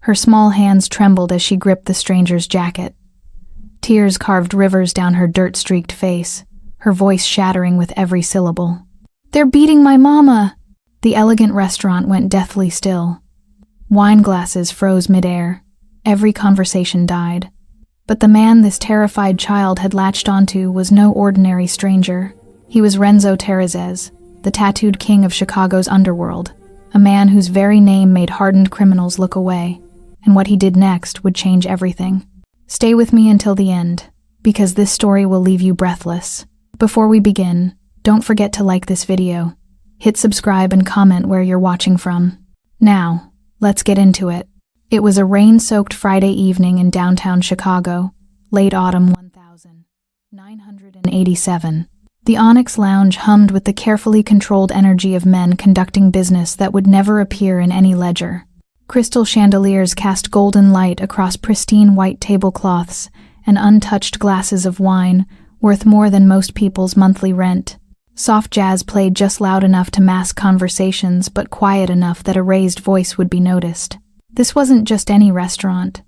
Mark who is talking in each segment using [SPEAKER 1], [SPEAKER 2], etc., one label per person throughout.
[SPEAKER 1] Her small hands trembled as she gripped the stranger's jacket. Tears carved rivers down her dirt-streaked face, her voice shattering with every syllable. "They're beating my mama!" The elegant restaurant went deathly still. Wine glasses froze midair. Every conversation died. But the man this terrified child had latched onto was no ordinary stranger. He was Renzo Terrazes, the tattooed king of Chicago's underworld, a man whose very name made hardened criminals look away, and what he did next would change everything. Stay with me until the end, because this story will leave you breathless. Before we begin, don't forget to like this video, hit subscribe and comment where you're watching from. Now, let's get into it. It was a rain-soaked Friday evening in downtown Chicago, late autumn 1987. The Onyx Lounge hummed with the carefully controlled energy of men conducting business that would never appear in any ledger. Crystal chandeliers cast golden light across pristine white tablecloths and untouched glasses of wine, worth more than most people's monthly rent. Soft jazz played just loud enough to mask conversations, but quiet enough that a raised voice would be noticed. This wasn't just any restaurant.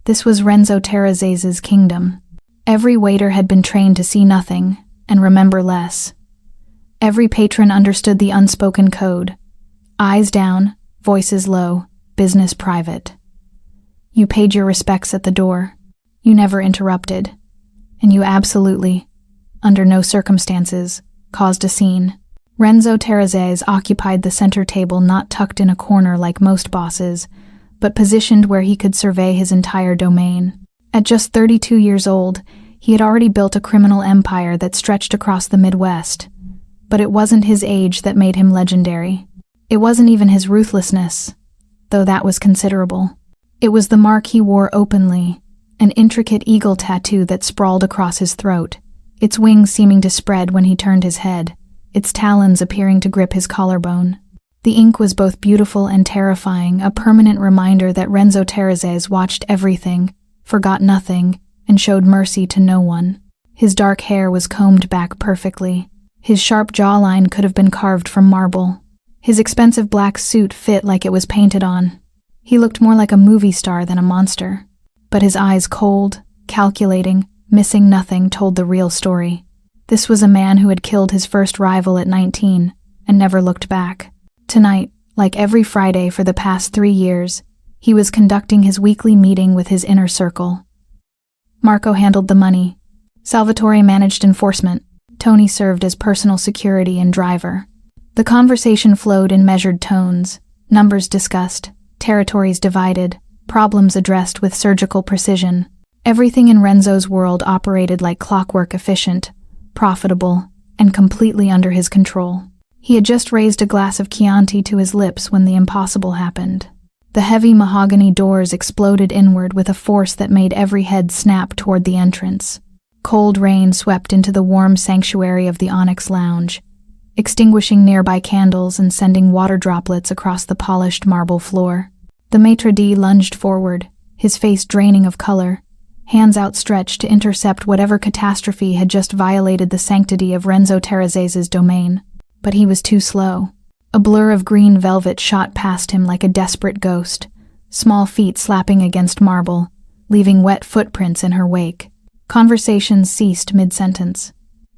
[SPEAKER 1] This was Renzo Terrazes' kingdom. Every waiter had been trained to see nothing and remember less. Every patron understood the unspoken code. Eyes down, voices low, business private. You paid your respects at the door. You never interrupted. And you absolutely, under no circumstances, caused a scene. Renzo Terrazes occupied the center table, not tucked in a corner like most bosses, but positioned where he could survey his entire domain. At just 32 years old, he had already built a criminal empire that stretched across the Midwest. But it wasn't his age that made him legendary. It wasn't even his ruthlessness, though that was considerable. It was the mark he wore openly, an intricate eagle tattoo that sprawled across his throat, its wings seeming to spread when he turned his head, its talons appearing to grip his collarbone. The ink was both beautiful and terrifying, a permanent reminder that Renzo Terrazes watched everything, forgot nothing, and showed mercy to no one. His dark hair was combed back perfectly. His sharp jawline could have been carved from marble. His expensive black suit fit like it was painted on. He looked more like a movie star than a monster. But his eyes, cold, calculating, missing nothing, told the real story. This was a man who had killed his first rival at 19 and never looked back. Tonight, like every Friday for the past 3 years, he was conducting his weekly meeting with his inner circle. Marco handled the money. Salvatore managed enforcement. Tony served as personal security and driver. The conversation flowed in measured tones, numbers discussed, territories divided, problems addressed with surgical precision. Everything in Renzo's world operated like clockwork, efficient, profitable, and completely under his control. He had just raised a glass of Chianti to his lips when the impossible happened. The heavy mahogany doors exploded inward with a force that made every head snap toward the entrance. Cold rain swept into the warm sanctuary of the Onyx Lounge, extinguishing nearby candles and sending water droplets across the polished marble floor. The maitre d' lunged forward, his face draining of color, hands outstretched to intercept whatever catastrophe had just violated the sanctity of Renzo Terrazes' domain. But he was too slow. A blur of green velvet shot past him like a desperate ghost, small feet slapping against marble, leaving wet footprints in her wake. Conversations ceased mid-sentence.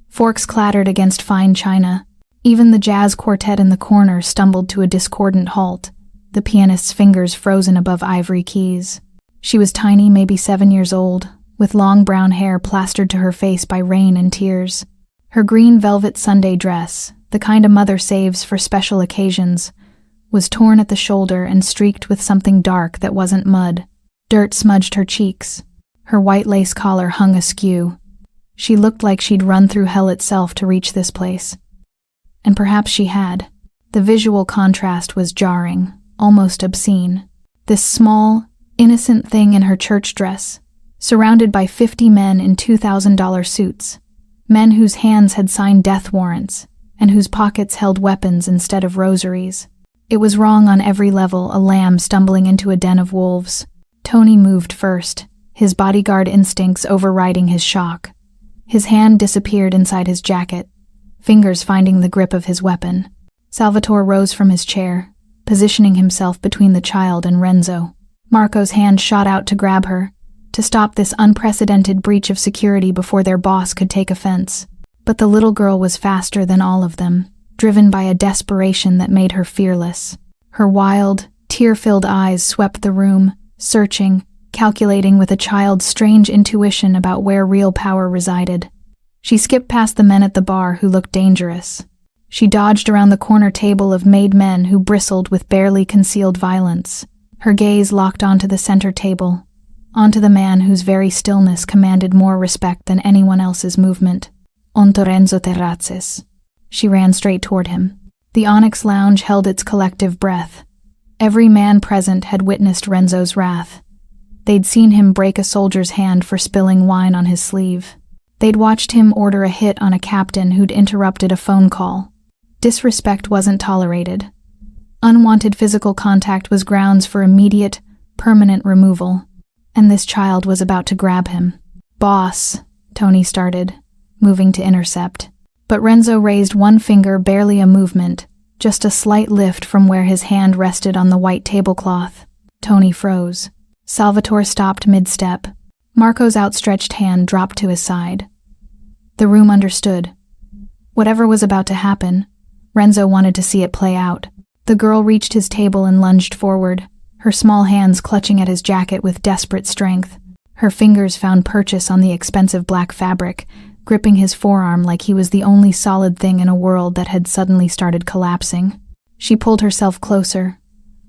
[SPEAKER 1] Forks clattered against fine china. Even the jazz quartet in the corner stumbled to a discordant halt, the pianist's fingers frozen above ivory keys. She was tiny, maybe 7 years old, with long brown hair plastered to her face by rain and tears. Her green velvet Sunday dress, the kind a mother saves for special occasions, was torn at the shoulder and streaked with something dark that wasn't mud. Dirt smudged her cheeks. Her white lace collar hung askew. She looked like she'd run through hell itself to reach this place. And perhaps she had. The visual contrast was jarring, almost obscene. This small, innocent thing in her church dress, surrounded by 50 men in $2,000 suits, men whose hands had signed death warrants, and whose pockets held weapons instead of rosaries. It was wrong on every level, a lamb stumbling into a den of wolves. Tony moved first, his bodyguard instincts overriding his shock. His hand disappeared inside his jacket, fingers finding the grip of his weapon. Salvatore rose from his chair, positioning himself between the child and Renzo. Marco's hand shot out to grab her, to stop this unprecedented breach of security before their boss could take offense. But the little girl was faster than all of them, driven by a desperation that made her fearless. Her wild, tear-filled eyes swept the room, searching, calculating with a child's strange intuition about where real power resided. She skipped past the men at the bar who looked dangerous. She dodged around the corner table of made men who bristled with barely concealed violence. Her gaze locked onto the center table, onto the man whose very stillness commanded more respect than anyone else's movement. Notorious. She ran straight toward him. The Onyx Lounge held its collective breath. Every man present had witnessed Renzo's wrath. They'd seen him break a soldier's hand for spilling wine on his sleeve. They'd watched him order a hit on a captain who'd interrupted a phone call. Disrespect wasn't tolerated. Unwanted physical contact was grounds for immediate, permanent removal. And this child was about to grab him. "Boss," Tony started, moving to intercept. But Renzo raised one finger, barely a movement, just a slight lift from where his hand rested on the white tablecloth. Tony froze. Salvatore stopped mid-step. Marco's outstretched hand dropped to his side. The room understood. Whatever was about to happen, Renzo wanted to see it play out. The girl reached his table and lunged forward, her small hands clutching at his jacket with desperate strength. Her fingers found purchase on the expensive black fabric, gripping his forearm like he was the only solid thing in a world that had suddenly started collapsing. She pulled herself closer,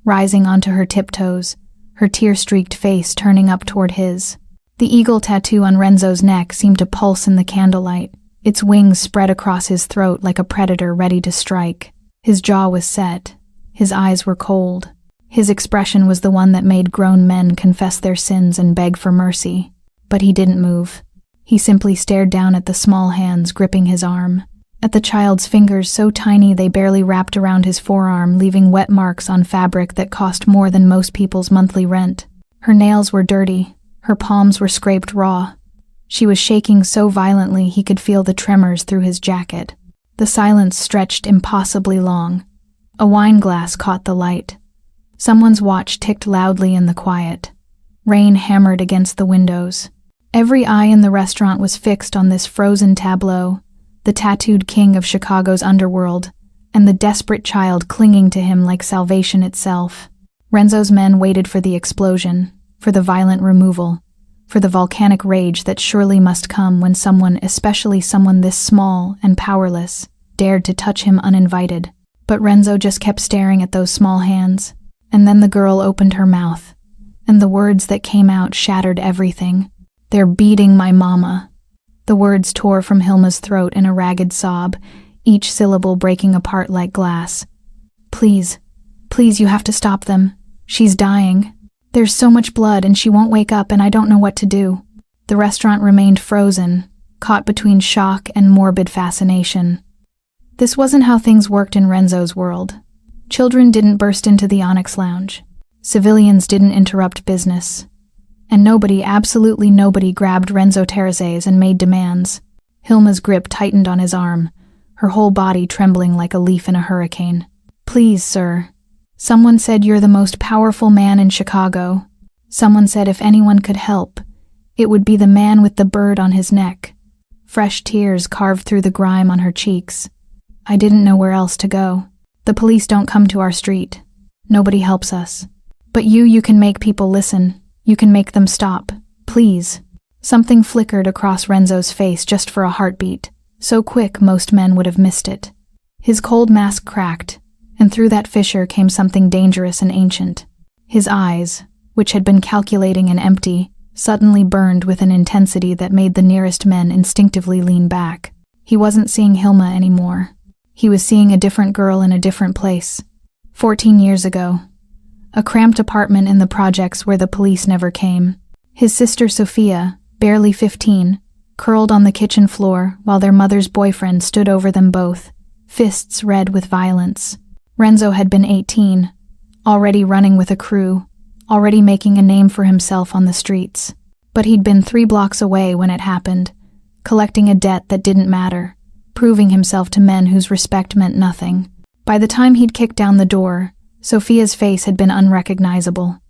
[SPEAKER 1] rising onto her tiptoes, her tear-streaked face turning up toward his. The eagle tattoo on Renzo's neck seemed to pulse in the candlelight, its wings spread across his throat like a predator ready to strike. His jaw was set, his eyes were cold. His expression was the one that made grown men confess their sins and beg for mercy. But he didn't move. He simply stared down at the small hands gripping his arm, at the child's fingers so tiny they barely wrapped around his forearm, leaving wet marks on fabric that cost more than most people's monthly rent. Her nails were dirty, her palms were scraped raw. She was shaking so violently he could feel the tremors through his jacket. The silence stretched impossibly long. A wine glass caught the light. Someone's watch ticked loudly in the quiet. Rain hammered against the windows. Every eye in the restaurant was fixed on this frozen tableau, the tattooed king of Chicago's underworld, and the desperate child clinging to him like salvation itself. Renzo's men waited for the explosion, for the violent removal, for the volcanic rage that surely must come when someone, especially someone this small and powerless, dared to touch him uninvited. But Renzo just kept staring at those small hands, and then the girl opened her mouth, and the words that came out shattered everything. "They're beating my mama." The words tore from Hilma's throat in a ragged sob, each syllable breaking apart like glass. Please, you have to stop them. She's dying. There's so much blood and she won't wake up and I don't know what to do." The restaurant remained frozen, caught between shock and morbid fascination. This wasn't how things worked in Renzo's world. Children didn't burst into the Onyx Lounge. Civilians didn't interrupt business. And nobody, absolutely nobody, grabbed Renzo Terrazes and made demands. Hilma's grip tightened on his arm, her whole body trembling like a leaf in a hurricane. "Please, sir. Someone said you're the most powerful man in Chicago. Someone said if anyone could help, it would be the man with the bird on his neck." Fresh tears carved through the grime on her cheeks. "I didn't know where else to go. The police don't come to our street. Nobody helps us. But you can make people listen. You can make them stop. Please." Something flickered across Renzo's face just for a heartbeat, so quick most men would have missed it. His cold mask cracked, and through that fissure came something dangerous and ancient. His eyes, which had been calculating and empty, suddenly burned with an intensity that made the nearest men instinctively lean back. He wasn't seeing Hilma anymore. He was seeing a different girl in a different place. 14 years ago. A cramped apartment in the projects where the police never came. His sister Sophia, barely 15, curled on the kitchen floor while their mother's boyfriend stood over them both, fists red with violence. Renzo had been 18, already running with a crew, already making a name for himself on the streets. But he'd been 3 blocks away when it happened, collecting a debt that didn't matter, proving himself to men whose respect meant nothing. By the time he'd kicked down the door, Sophia's face had been unrecognizable.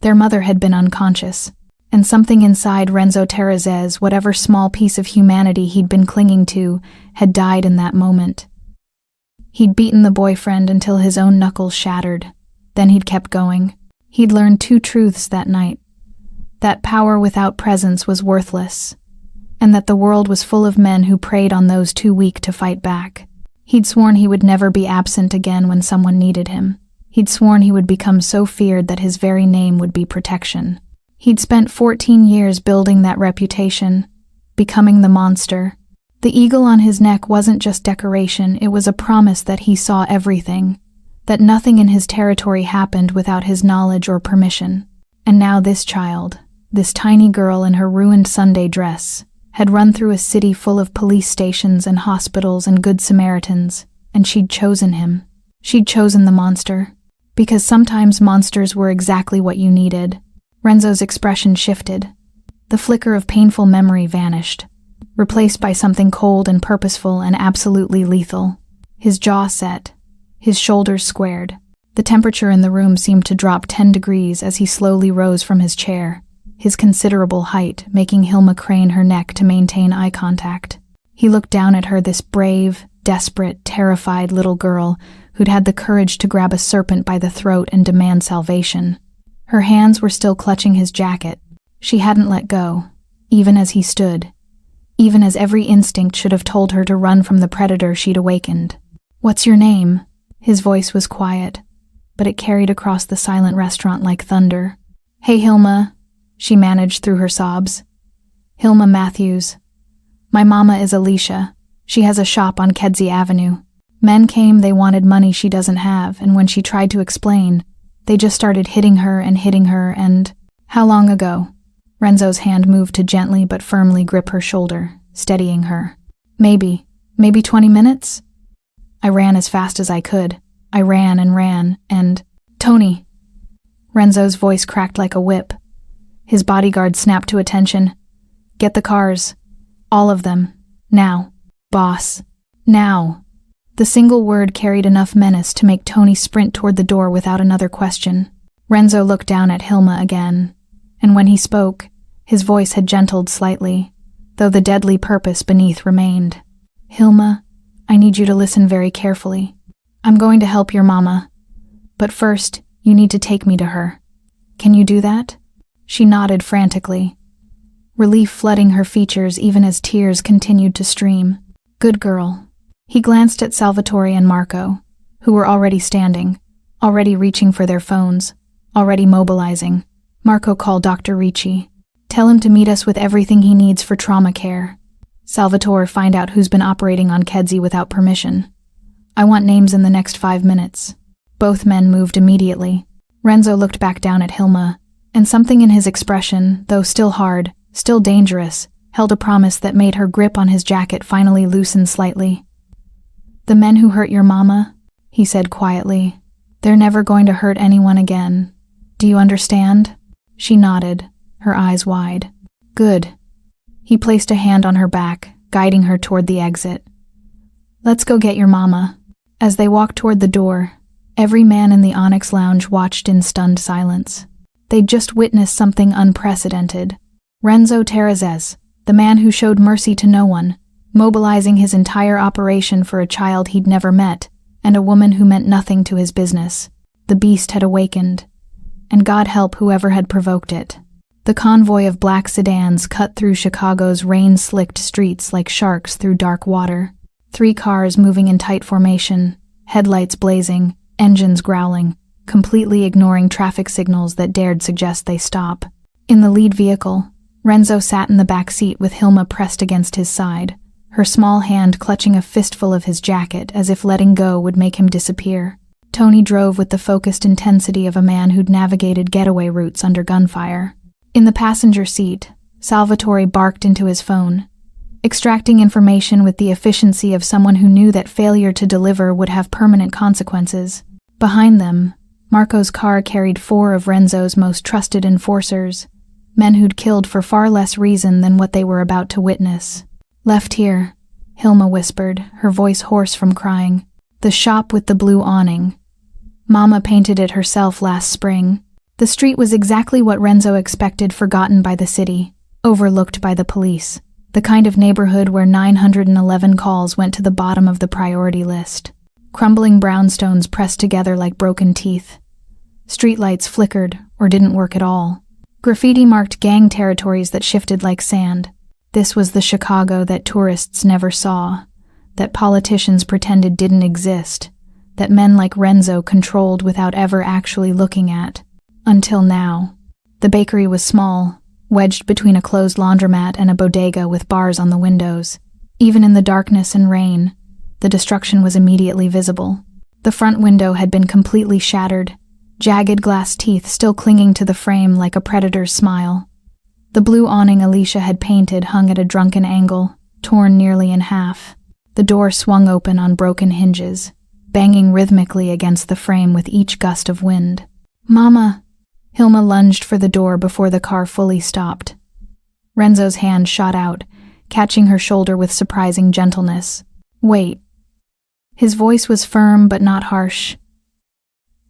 [SPEAKER 1] Their mother had been unconscious, and something inside Renzo Terrazes, whatever small piece of humanity he'd been clinging to, had died in that moment. He'd beaten the boyfriend until his own knuckles shattered. Then he'd kept going. He'd learned two truths that night: that power without presence was worthless, and that the world was full of men who preyed on those too weak to fight back. He'd sworn he would never be absent again when someone needed him. He'd sworn he would become so feared that his very name would be protection. He'd spent 14 years building that reputation, becoming the monster. The eagle on his neck wasn't just decoration, it was a promise that he saw everything, that nothing in his territory happened without his knowledge or permission. And now this child, this tiny girl in her ruined Sunday dress, had run through a city full of police stations and hospitals and good Samaritans, and she'd chosen him. She'd chosen the monster. Because sometimes monsters were exactly what you needed. Renzo's expression shifted. The flicker of painful memory vanished, replaced by something cold and purposeful and absolutely lethal. His jaw set, his shoulders squared. The temperature in the room seemed to drop 10 degrees as he slowly rose from his chair, his considerable height making Hilma crane her neck to maintain eye contact. He looked down at her, this brave, desperate, terrified little girl who'd had the courage to grab a serpent by the throat and demand salvation. Her hands were still clutching his jacket. She hadn't let go, even as he stood, even as every instinct should have told her to run from the predator she'd awakened. "What's your name?" His voice was quiet, but it carried across the silent restaurant like thunder. "Hey, Hilma," she managed through her sobs. "Hilma Matthews. My mama is Alicia. She has a shop on Kedzie Avenue. Men came, they wanted money she doesn't have, and when she tried to explain, they just started hitting her and... How long ago?" Renzo's hand moved to gently but firmly grip her shoulder, steadying her. Maybe 20 minutes? I ran as fast as I could. I ran and... Tony!" Renzo's voice cracked like a whip. His bodyguard snapped to attention. "Get the cars. All of them. Now. Boss. Now." The single word carried enough menace to make Tony sprint toward the door without another question. Renzo looked down at Hilma again, and when he spoke, his voice had gentled slightly, though the deadly purpose beneath remained. "Hilma, I need you to listen very carefully. I'm going to help your mama, but first, you need to take me to her. Can you do that?" She nodded frantically, relief flooding her features even as tears continued to stream. "Good girl." He glanced at Salvatore and Marco, who were already standing, already reaching for their phones, already mobilizing. Marco called Dr. Ricci. "Tell him to meet us with everything he needs for trauma care. Salvatore, find out who's been operating on Kedzie without permission. I want names in the next 5 minutes." Both men moved immediately. Renzo looked back down at Hilma, and something in his expression, though still hard, still dangerous, held a promise that made her grip on his jacket finally loosen slightly. "The men who hurt your mama," he said quietly, "they're never going to hurt anyone again. Do you understand?" She nodded, her eyes wide. "Good." He placed a hand on her back, guiding her toward the exit. "Let's go get your mama." As they walked toward the door, every man in the Onyx Lounge watched in stunned silence. They'd just witnessed something unprecedented. Renzo Terrazes, the man who showed mercy to no one, mobilizing his entire operation for a child he'd never met, and a woman who meant nothing to his business. The beast had awakened, and God help whoever had provoked it. The convoy of black sedans cut through Chicago's rain-slicked streets like sharks through dark water. 3 cars moving in tight formation, headlights blazing, engines growling, completely ignoring traffic signals that dared suggest they stop. In the lead vehicle, Renzo sat in the back seat with Hilma pressed against his side, her small hand clutching a fistful of his jacket as if letting go would make him disappear. Tony drove with the focused intensity of a man who'd navigated getaway routes under gunfire. In the passenger seat, Salvatore barked into his phone, extracting information with the efficiency of someone who knew that failure to deliver would have permanent consequences. Behind them, Marco's car carried 4 of Renzo's most trusted enforcers, men who'd killed for far less reason than what they were about to witness. "Left here," Hilma whispered, her voice hoarse from crying. "The shop with the blue awning. Mama painted it herself last spring." The street was exactly what Renzo expected, forgotten by the city, overlooked by the police. The kind of neighborhood where 911 calls went to the bottom of the priority list. Crumbling brownstones pressed together like broken teeth. Streetlights flickered or didn't work at all. Graffiti marked gang territories that shifted like sand. This was the Chicago that tourists never saw, that politicians pretended didn't exist, that men like Renzo controlled without ever actually looking at. Until now. The bakery was small, wedged between a closed laundromat and a bodega with bars on the windows. Even in the darkness and rain, the destruction was immediately visible. The front window had been completely shattered, jagged glass teeth still clinging to the frame like a predator's smile. The blue awning Alicia had painted hung at a drunken angle, torn nearly in half. The door swung open on broken hinges, banging rhythmically against the frame with each gust of wind. "Mama!" Hilma lunged for the door before the car fully stopped. Renzo's hand shot out, catching her shoulder with surprising gentleness. "Wait." His voice was firm but not harsh.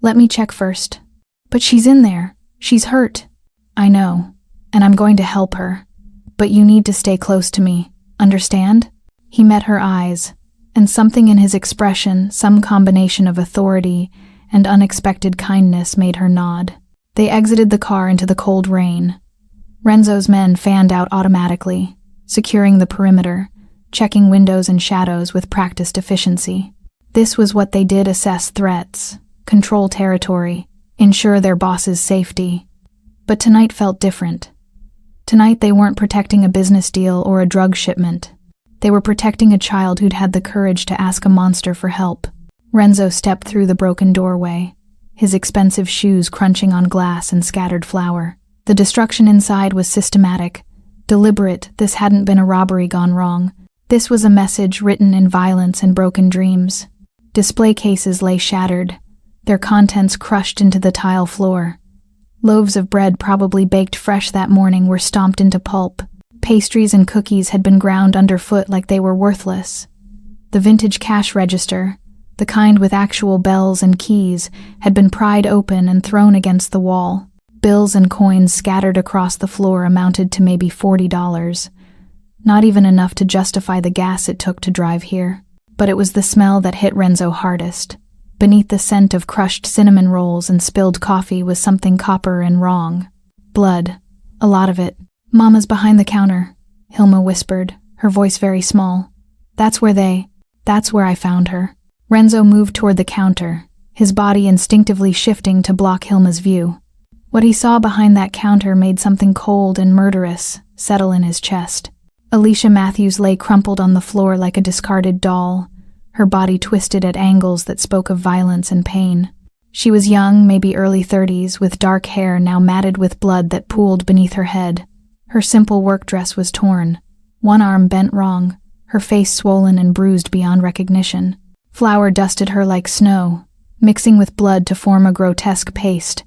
[SPEAKER 1] "Let me check first." "But she's in there. She's hurt." "I know, and I'm going to help her. But you need to stay close to me. Understand?" He met her eyes, and something in his expression, some combination of authority and unexpected kindness, made her nod. They exited the car into the cold rain. Renzo's men fanned out automatically, securing the perimeter, checking windows and shadows with practiced efficiency. This was what they did: assess threats, control territory, ensure their boss's safety. But tonight felt different. Tonight they weren't protecting a business deal or a drug shipment. They were protecting a child who'd had the courage to ask a monster for help. Renzo stepped through the broken doorway, his expensive shoes crunching on glass and scattered flour. The destruction inside was systematic, deliberate. This hadn't been a robbery gone wrong. This was a message written in violence and broken dreams. Display cases lay shattered, their contents crushed into the tile floor. Loaves of bread, probably baked fresh that morning, were stomped into pulp. Pastries and cookies had been ground underfoot like they were worthless. The vintage cash register, the kind with actual bells and keys, had been pried open and thrown against the wall. Bills and coins scattered across the floor amounted to maybe $40. Not even enough to justify the gas it took to drive here. But it was the smell that hit Renzo hardest. Beneath the scent of crushed cinnamon rolls and spilled coffee was something copper and wrong. Blood. A lot of it. "Mama's behind the counter," Hilma whispered, her voice very small. That's where I found her." Renzo moved toward the counter, his body instinctively shifting to block Hilma's view. What he saw behind that counter made something cold and murderous settle in his chest. Alicia Matthews lay crumpled on the floor like a discarded doll, her body twisted at angles that spoke of violence and pain. She was young, maybe early 30s, with dark hair now matted with blood that pooled beneath her head. Her simple work dress was torn, one arm bent wrong, her face swollen and bruised beyond recognition. Flour dusted her like snow, mixing with blood to form a grotesque paste.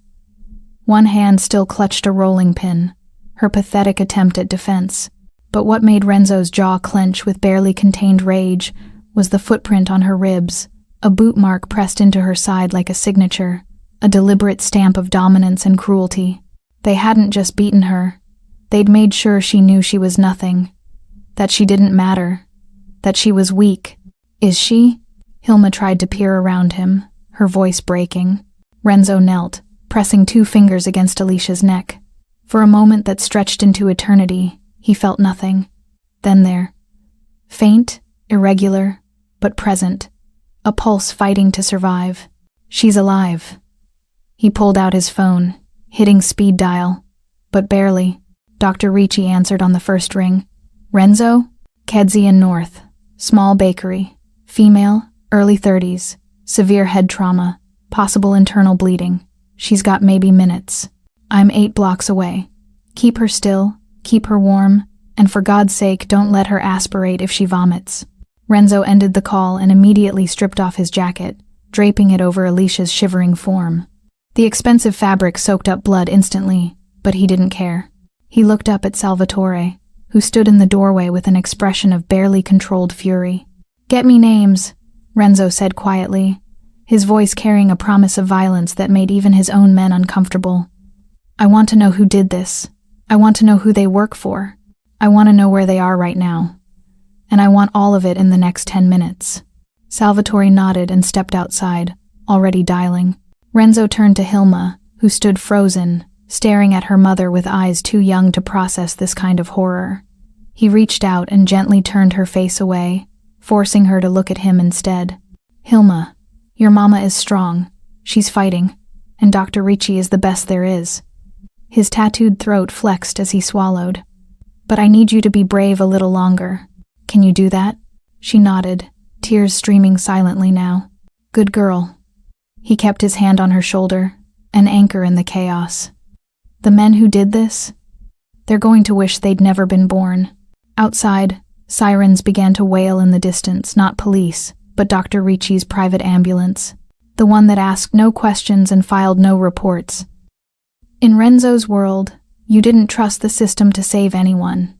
[SPEAKER 1] One hand still clutched a rolling pin, her pathetic attempt at defense. But what made Renzo's jaw clench with barely contained rage was the footprint on her ribs, a boot mark pressed into her side like a signature, a deliberate stamp of dominance and cruelty. They hadn't just beaten her. They'd made sure she knew she was nothing, that she didn't matter, that she was weak. "Is she?" Hilma tried to peer around him, her voice breaking. Renzo knelt, pressing 2 fingers against Alicia's neck. For a moment that stretched into eternity, he felt nothing. Then there. Faint, irregular, but present. A pulse fighting to survive. "She's alive." He pulled out his phone, hitting speed dial, but barely. Dr. Ricci answered on the first ring. "Renzo?" "Kedzie and North. Small bakery. Female, early 30s. Severe head trauma. Possible internal bleeding. She's got maybe minutes. I'm 8 blocks away. Keep her still, keep her warm, and for God's sake don't let her aspirate if she vomits." Renzo ended the call and immediately stripped off his jacket, draping it over Alicia's shivering form. The expensive fabric soaked up blood instantly, but he didn't care. He looked up at Salvatore, who stood in the doorway with an expression of barely controlled fury. "Get me names," Renzo said quietly, his voice carrying a promise of violence that made even his own men uncomfortable. I want to know who did this. I want to know who they work for. I want to know where they are right now. And I want all of it in the next 10 minutes. Salvatore nodded and stepped outside, already dialing. Renzo turned to Hilma, who stood frozen, staring at her mother with eyes too young to process this kind of horror. He reached out and gently turned her face away, forcing her to look at him instead. Hilma, your mama is strong. She's fighting. And Dr. Ricci is the best there is. His tattooed throat flexed as he swallowed. But I need you to be brave a little longer. Can you do that? She nodded, tears streaming silently now. Good girl. He kept his hand on her shoulder, an anchor in the chaos. The men who did this? They're going to wish they'd never been born. Outside, sirens began to wail in the distance, not police, but Dr. Ricci's private ambulance, the one that asked no questions and filed no reports. In Renzo's world, you didn't trust the system to save anyone.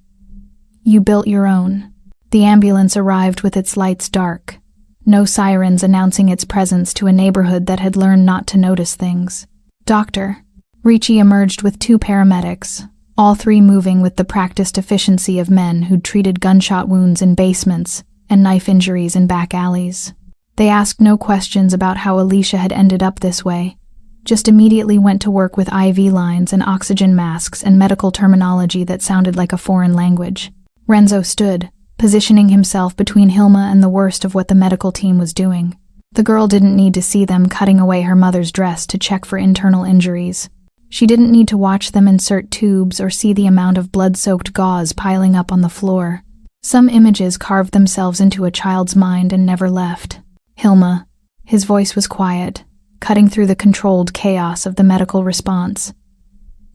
[SPEAKER 1] You built your own. The ambulance arrived with its lights dark, no sirens announcing its presence to a neighborhood that had learned not to notice things. Dr. Ricci emerged with 2 paramedics, all 3 moving with the practiced efficiency of men who'd treated gunshot wounds in basements and knife injuries in back alleys. They asked no questions about how Alicia had ended up this way, just immediately went to work with IV lines and oxygen masks and medical terminology that sounded like a foreign language. Renzo stood, positioning himself between Hilma and the worst of what the medical team was doing. The girl didn't need to see them cutting away her mother's dress to check for internal injuries. She didn't need to watch them insert tubes or see the amount of blood-soaked gauze piling up on the floor. Some images carved themselves into a child's mind and never left. Hilma. His voice was quiet, cutting through the controlled chaos of the medical response.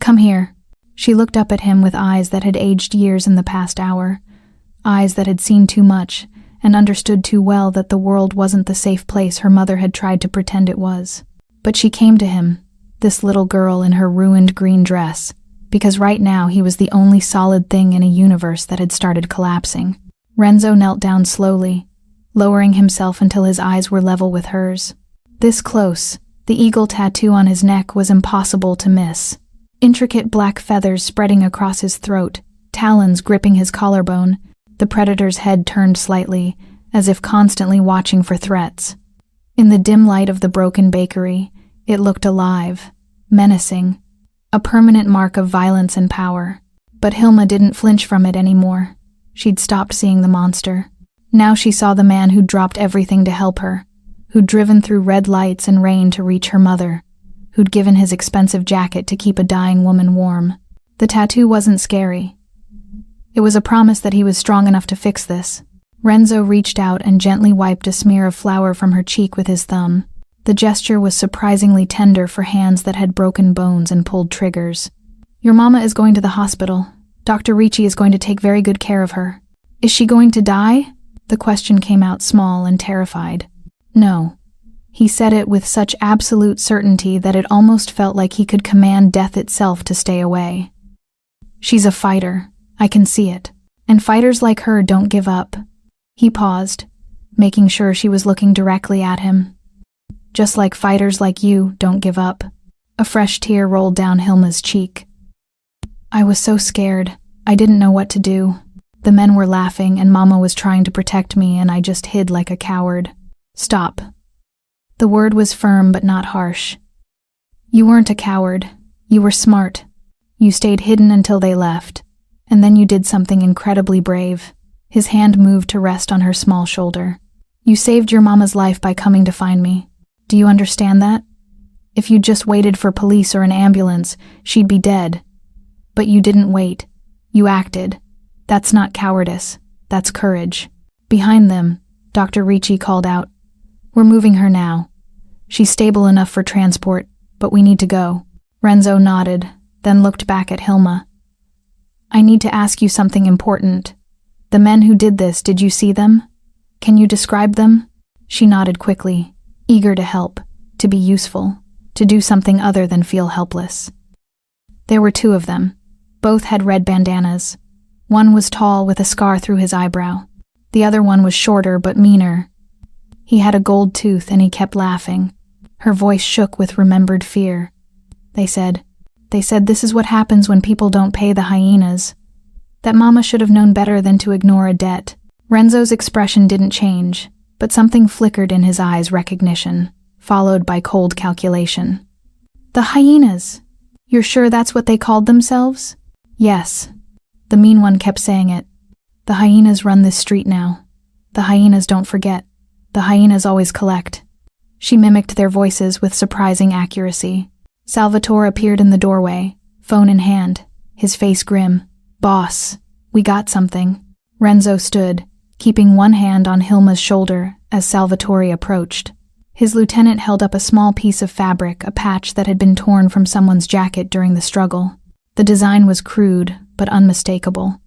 [SPEAKER 1] Come here. She looked up at him with eyes that had aged years in the past hour, eyes that had seen too much and understood too well that the world wasn't the safe place her mother had tried to pretend it was. But she came to him, this little girl in her ruined green dress, because right now he was the only solid thing in a universe that had started collapsing. Renzo knelt down slowly, lowering himself until his eyes were level with hers. This close, the eagle tattoo on his neck was impossible to miss. Intricate black feathers spreading across his throat, talons gripping his collarbone, the predator's head turned slightly, as if constantly watching for threats. In the dim light of the broken bakery, it looked alive, menacing, a permanent mark of violence and power. But Hilma didn't flinch from it anymore. She'd stopped seeing the monster. Now she saw the man who'd dropped everything to help her, who'd driven through red lights and rain to reach her mother, who'd given his expensive jacket to keep a dying woman warm. The tattoo wasn't scary. It was a promise that he was strong enough to fix this. Renzo reached out and gently wiped a smear of flour from her cheek with his thumb. The gesture was surprisingly tender for hands that had broken bones and pulled triggers. Your mama is going to the hospital. Dr. Ricci is going to take very good care of her. Is she going to die? The question came out small and terrified. No. He said it with such absolute certainty that it almost felt like he could command death itself to stay away. She's a fighter. I can see it. And fighters like her don't give up. He paused, making sure she was looking directly at him. Just like fighters like you don't give up. A fresh tear rolled down Hilma's cheek. I was so scared. I didn't know what to do. The men were laughing and Mama was trying to protect me and I just hid like a coward. Stop. The word was firm but not harsh. You weren't a coward. You were smart. You stayed hidden until they left. And then you did something incredibly brave. His hand moved to rest on her small shoulder. You saved your mama's life by coming to find me. Do you understand that? If you'd just waited for police or an ambulance, she'd be dead. But you didn't wait. You acted. That's not cowardice. That's courage. Behind them, Dr. Ricci called out. We're moving her now. She's stable enough for transport, but we need to go. Renzo nodded, then looked back at Hilma. I need to ask you something important. The men who did this, did you see them? Can you describe them? She nodded quickly, eager to help, to be useful, to do something other than feel helpless. There were 2 of them. Both had red bandanas. One was tall with a scar through his eyebrow. The other one was shorter but meaner. He had a gold tooth and he kept laughing. Her voice shook with remembered fear. They said, They said this is what happens when people don't pay the hyenas. That Mama should have known better than to ignore a debt. Renzo's expression didn't change, but something flickered in his eyes: recognition, followed by cold calculation. The hyenas! You're sure that's what they called themselves? Yes. The mean one kept saying it. The hyenas run this street now. The hyenas don't forget. The hyenas always collect. She mimicked their voices with surprising accuracy. Salvatore appeared in the doorway, phone in hand, his face grim. Boss, we got something. Renzo stood, keeping one hand on Hilma's shoulder as Salvatore approached. His lieutenant held up a small piece of fabric, a patch that had been torn from someone's jacket during the struggle. The design was crude, but unmistakable.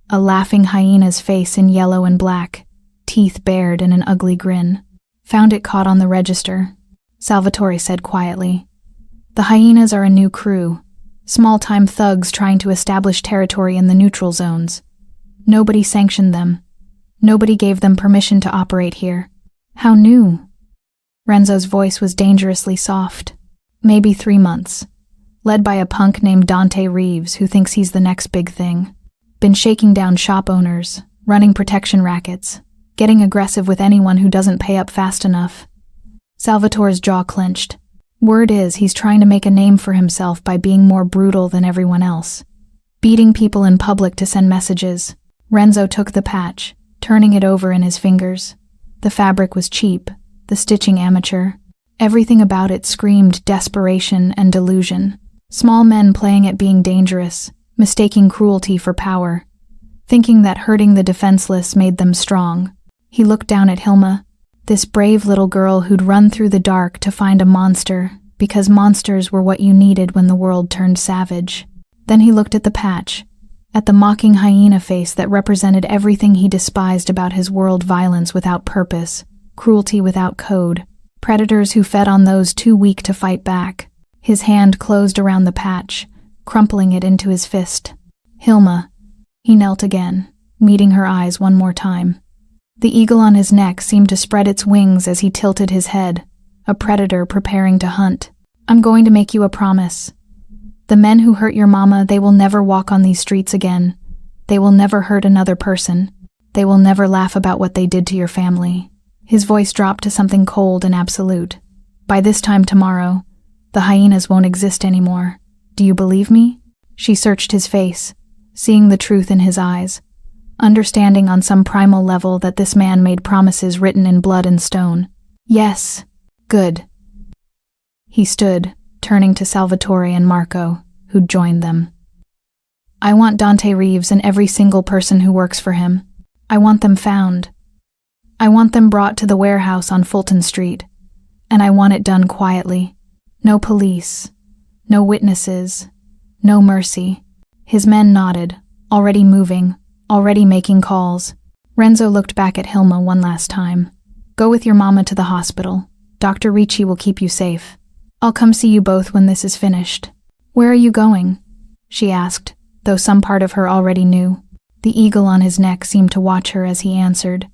[SPEAKER 1] A laughing hyena's face in yellow and black, teeth bared in an ugly grin. Found it caught on the register, Salvatore said quietly. The hyenas are a new crew, small-time thugs trying to establish territory in the neutral zones. Nobody sanctioned them. Nobody gave them permission to operate here. How new? Renzo's voice was dangerously soft. Maybe 3 months. Led by a punk named Dante Reeves who thinks he's the next big thing. Been shaking down shop owners, running protection rackets, getting aggressive with anyone who doesn't pay up fast enough. Salvatore's jaw clenched. Word is he's trying to make a name for himself by being more brutal than everyone else. Beating people in public to send messages. Renzo took the patch, turning it over in his fingers. The fabric was cheap, the stitching amateur. Everything about it screamed desperation and delusion. Small men playing at being dangerous, mistaking cruelty for power, thinking that hurting the defenseless made them strong. He looked down at Hilma, this brave little girl who'd run through the dark to find a monster, because monsters were what you needed when the world turned savage. Then he looked at the patch, at the mocking hyena face that represented everything he despised about his world: violence without purpose, cruelty without code, predators who fed on those too weak to fight back. His hand closed around the patch, crumpling it into his fist. Hilma. He knelt again, meeting her eyes one more time. The eagle on his neck seemed to spread its wings as he tilted his head, a predator preparing to hunt. I'm going to make you a promise. The men who hurt your mama, they will never walk on these streets again. They will never hurt another person. They will never laugh about what they did to your family. His voice dropped to something cold and absolute. By this time tomorrow, the hyenas won't exist anymore. Do you believe me? She searched his face, seeing the truth in his eyes, understanding on some primal level that this man made promises written in blood and stone. Yes. Good. He stood, turning to Salvatore and Marco, who'd joined them. I want Dante Reeves and every single person who works for him. I want them found. I want them brought to the warehouse on Fulton Street. And I want it done quietly. No police. No witnesses. No mercy. His men nodded, already moving, already making calls. Renzo looked back at Hilma one last time. Go with your mama to the hospital. Dr. Ricci will keep you safe. I'll come see you both when this is finished. Where are you going? She asked, though some part of her already knew. The eagle on his neck seemed to watch her as he answered.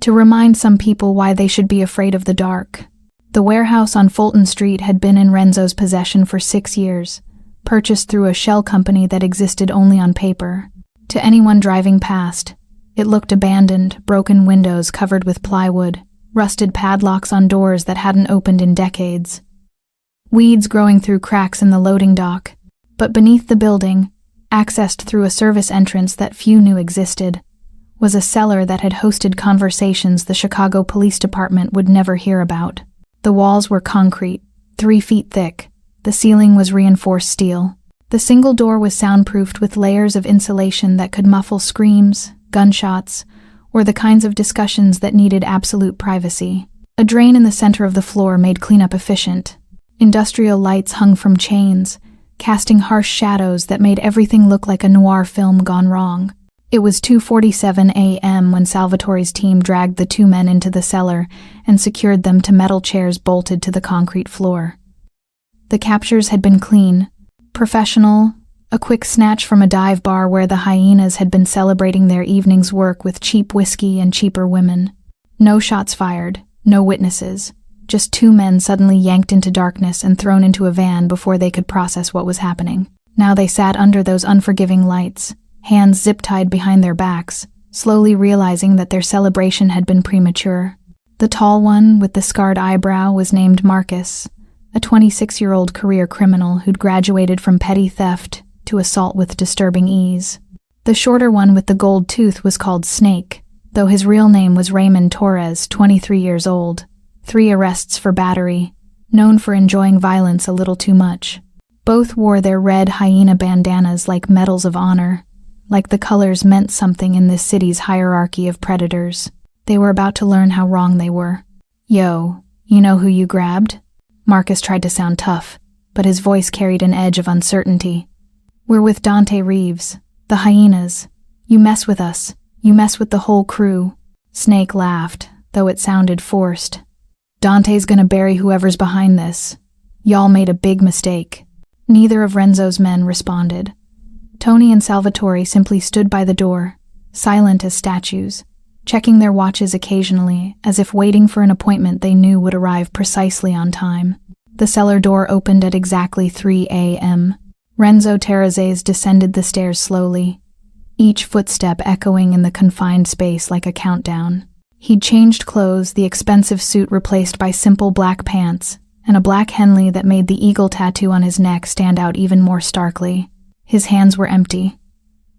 [SPEAKER 1] To remind some people why they should be afraid of the dark. The warehouse on Fulton Street had been in Renzo's possession for 6 years, purchased through a shell company that existed only on paper. To anyone driving past, it looked abandoned, broken windows covered with plywood, rusted padlocks on doors that hadn't opened in decades. Weeds growing through cracks in the loading dock. But beneath the building, accessed through a service entrance that few knew existed, was a cellar that had hosted conversations the Chicago Police Department would never hear about. The walls were concrete, 3 feet thick. The ceiling was reinforced steel. The single door was soundproofed with layers of insulation that could muffle screams, gunshots, or the kinds of discussions that needed absolute privacy. A drain in the center of the floor made cleanup efficient. Industrial lights hung from chains, casting harsh shadows that made everything look like a noir film gone wrong. It was 2:47 a.m. when Salvatore's team dragged the 2 men into the cellar and secured them to metal chairs bolted to the concrete floor. The captures had been clean, professional, a quick snatch from a dive bar where the hyenas had been celebrating their evening's work with cheap whiskey and cheaper women. No shots fired, no witnesses, Just two men suddenly yanked into darkness and thrown into a van before they could process what was happening. Now they sat under those unforgiving lights, hands zip-tied behind their backs, slowly realizing that their celebration had been premature. The tall one with the scarred eyebrow was named Marcus, a 26-year-old career criminal who'd graduated from petty theft to assault with disturbing ease. The shorter one with the gold tooth was called Snake, though his real name was Raymond Torres, 23 years old. 3 arrests for battery, known for enjoying violence a little too much. Both wore their red hyena bandanas like medals of honor, like the colors meant something in this city's hierarchy of predators. They were about to learn how wrong they were. "Yo, you know who you grabbed?" Marcus tried to sound tough, but his voice carried an edge of uncertainty. "We're with Dante Reeves, the hyenas. You mess with us, you mess with the whole crew." Snake laughed, though it sounded forced. "Dante's gonna bury whoever's behind this. Y'all made a big mistake." Neither of Renzo's men responded. Tony and Salvatore simply stood by the door, silent as statues, checking their watches occasionally, as if waiting for an appointment they knew would arrive precisely on time. The cellar door opened at exactly 3 a.m. Renzo Terrazes descended the stairs slowly, each footstep echoing in the confined space like a countdown. He'd changed clothes, the expensive suit replaced by simple black pants, and a black Henley that made the eagle tattoo on his neck stand out even more starkly. His hands were empty.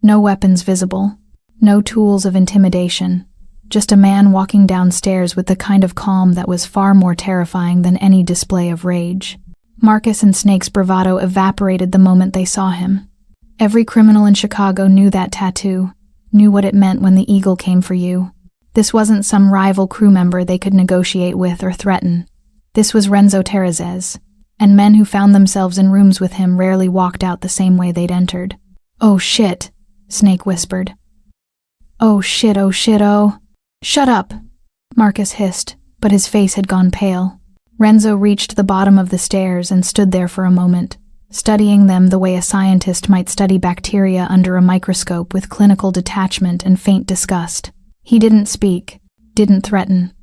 [SPEAKER 1] No weapons visible. No tools of intimidation. Just a man walking downstairs with the kind of calm that was far more terrifying than any display of rage. Marcus and Snake's bravado evaporated the moment they saw him. Every criminal in Chicago knew that tattoo, knew what it meant when the eagle came for you. This wasn't some rival crew member they could negotiate with or threaten. This was Renzo Terrazes, and men who found themselves in rooms with him rarely walked out the same way they'd entered. "Oh shit," Snake whispered. "Oh shit, oh shit, oh." "Shut up," Marcus hissed, but his face had gone pale. Renzo reached the bottom of the stairs and stood there for a moment, studying them the way a scientist might study bacteria under a microscope with clinical detachment and faint disgust. He didn't speak, didn't threaten,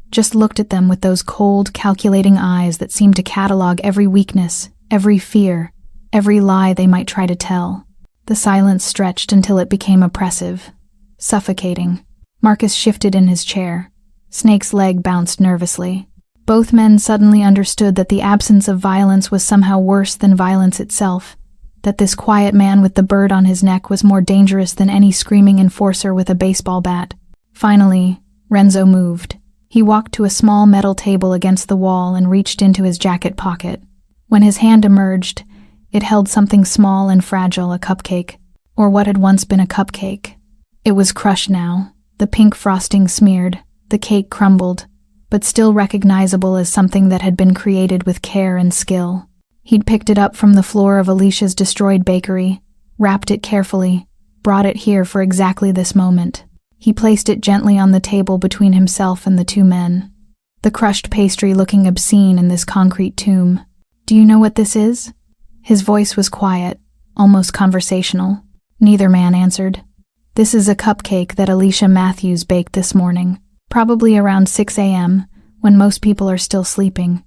[SPEAKER 1] just looked at them with those cold, calculating eyes that seemed to catalog every weakness, every fear, every lie they might try to tell. The silence stretched until it became oppressive, suffocating. Marcus shifted in his chair. Snake's leg bounced nervously. Both men suddenly understood that the absence of violence was somehow worse than violence itself, that this quiet man with the bird on his neck was more dangerous than any screaming enforcer with a baseball bat. Finally, Renzo moved. He walked to a small metal table against the wall and reached into his jacket pocket. When his hand emerged, it held something small and fragile, a cupcake, or what had once been a cupcake. It was crushed now, the pink frosting smeared, the cake crumbled, but still recognizable as something that had been created with care and skill. He'd picked it up from the floor of Alicia's destroyed bakery, wrapped it carefully, brought it here for exactly this moment. He placed it gently on the table between himself and the two men, the crushed pastry looking obscene in this concrete tomb. "Do you know what this is?" His voice was quiet, almost conversational. Neither man answered. "This is a cupcake that Alicia Matthews baked this morning, probably around 6 a.m., when most people are still sleeping.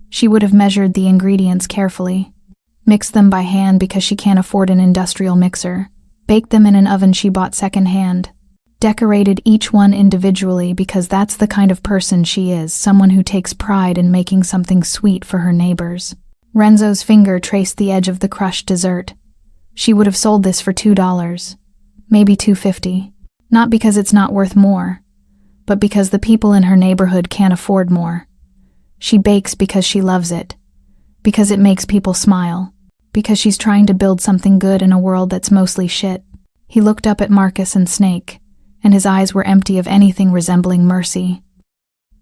[SPEAKER 1] She would have measured the ingredients carefully, mixed them by hand because she can't afford an industrial mixer, baked them in an oven she bought secondhand, decorated each one individually because that's the kind of person she is, someone who takes pride in making something sweet for her neighbors." Renzo's finger traced the edge of the crushed dessert. "She would have sold this for $2, maybe $2.50, not because it's not worth more, but because the people in her neighborhood can't afford more. She bakes because she loves it, because it makes people smile, because she's trying to build something good in a world that's mostly shit." He looked up at Marcus and Snake, and his eyes were empty of anything resembling mercy.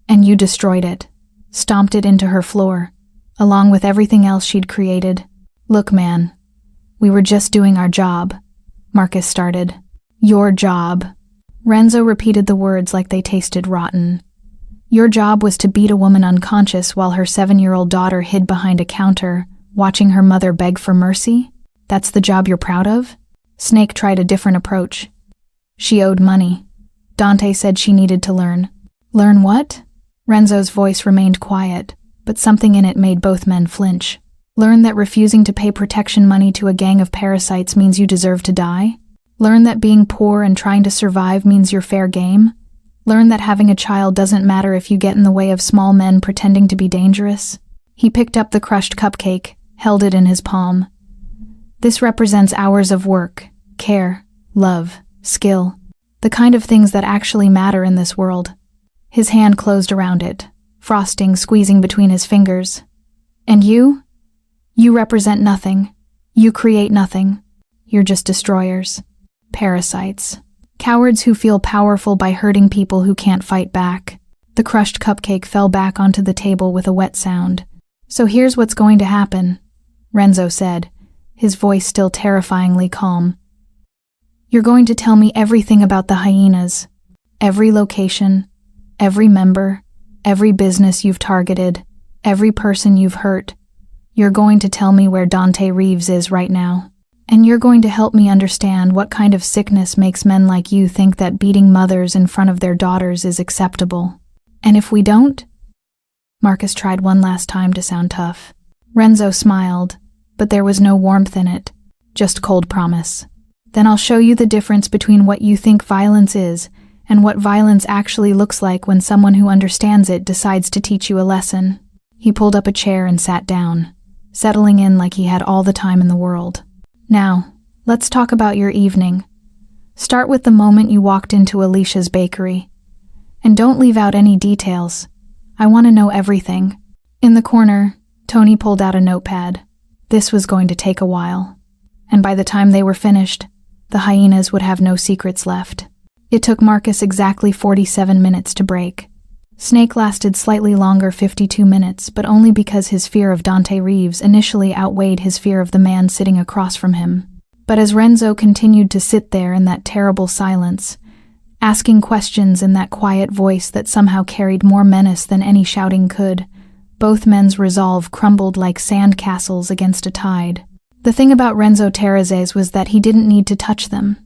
[SPEAKER 1] "And you destroyed it, stomped it into her floor, along with everything else she'd created. Look, man, we were just doing our job," Marcus started. "Your job." Renzo repeated the words like they tasted rotten. "Your job was to beat a woman unconscious while her 7-year-old daughter hid behind a counter, watching her mother beg for mercy? That's the job you're proud of?" Snake tried a different approach. "She owed money. Dante said she needed to learn." "Learn what?" Renzo's voice remained quiet, but something in it made both men flinch. Learn that refusing to pay protection money to a gang of parasites means you deserve to die? Learn that being poor and trying to survive means you're fair game? Learn that having a child doesn't matter if you get in the way of small men pretending to be dangerous? He picked up the crushed cupcake, held it in his palm. This represents hours of work, care, love, skill, the kind of things that actually matter in this world. His hand closed around it, frosting squeezing between his fingers. And you? You represent nothing. You create nothing. You're just destroyers. Parasites. Cowards who feel powerful by hurting people who can't fight back. The crushed cupcake fell back onto the table with a wet sound. So here's what's going to happen, Renzo said, his voice still terrifyingly calm. You're going to tell me everything about the hyenas. Every location, every member, every business you've targeted, every person you've hurt. You're going to tell me where Dante Reeves is right now. And you're going to help me understand what kind of sickness makes men like you think that beating mothers in front of their daughters is acceptable. And if we don't? Marcus tried one last time to sound tough. Renzo smiled, but there was no warmth in it, just cold promise. Then I'll show you the difference between what you think violence is and what violence actually looks like when someone who understands it decides to teach you a lesson. He pulled up a chair and sat down, settling in like he had all the time in the world. Now, let's talk about your evening. Start with the moment you walked into Alicia's bakery. And don't leave out any details. I want to know everything. In the corner, Tony pulled out a notepad. This was going to take a while. And by the time they were finished, the hyenas would have no secrets left. It took Marcus exactly 47 minutes to break. Snake lasted slightly longer, 52 minutes, but only because his fear of Dante Reeves initially outweighed his fear of the man sitting across from him. But as Renzo continued to sit there in that terrible silence, asking questions in that quiet voice that somehow carried more menace than any shouting could, both men's resolve crumbled like sand castles against a tide. The thing about Renzo Terrazes was that he didn't need to touch them.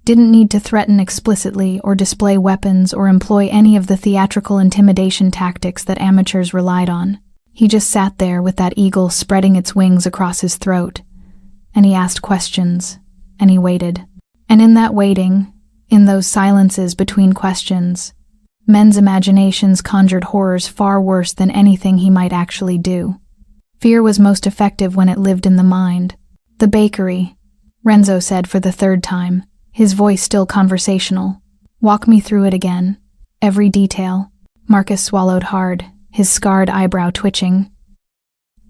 [SPEAKER 1] Didn't need to threaten explicitly or display weapons or employ any of the theatrical intimidation tactics that amateurs relied on. He just sat there with that eagle spreading its wings across his throat. And he asked questions, and he waited. And in that waiting, in those silences between questions, men's imaginations conjured horrors far worse than anything he might actually do. Fear was most effective when it lived in the mind. The bakery, Renzo said for the third time, his voice still conversational. Walk me through it again. Every detail. Marcus swallowed hard, his scarred eyebrow twitching.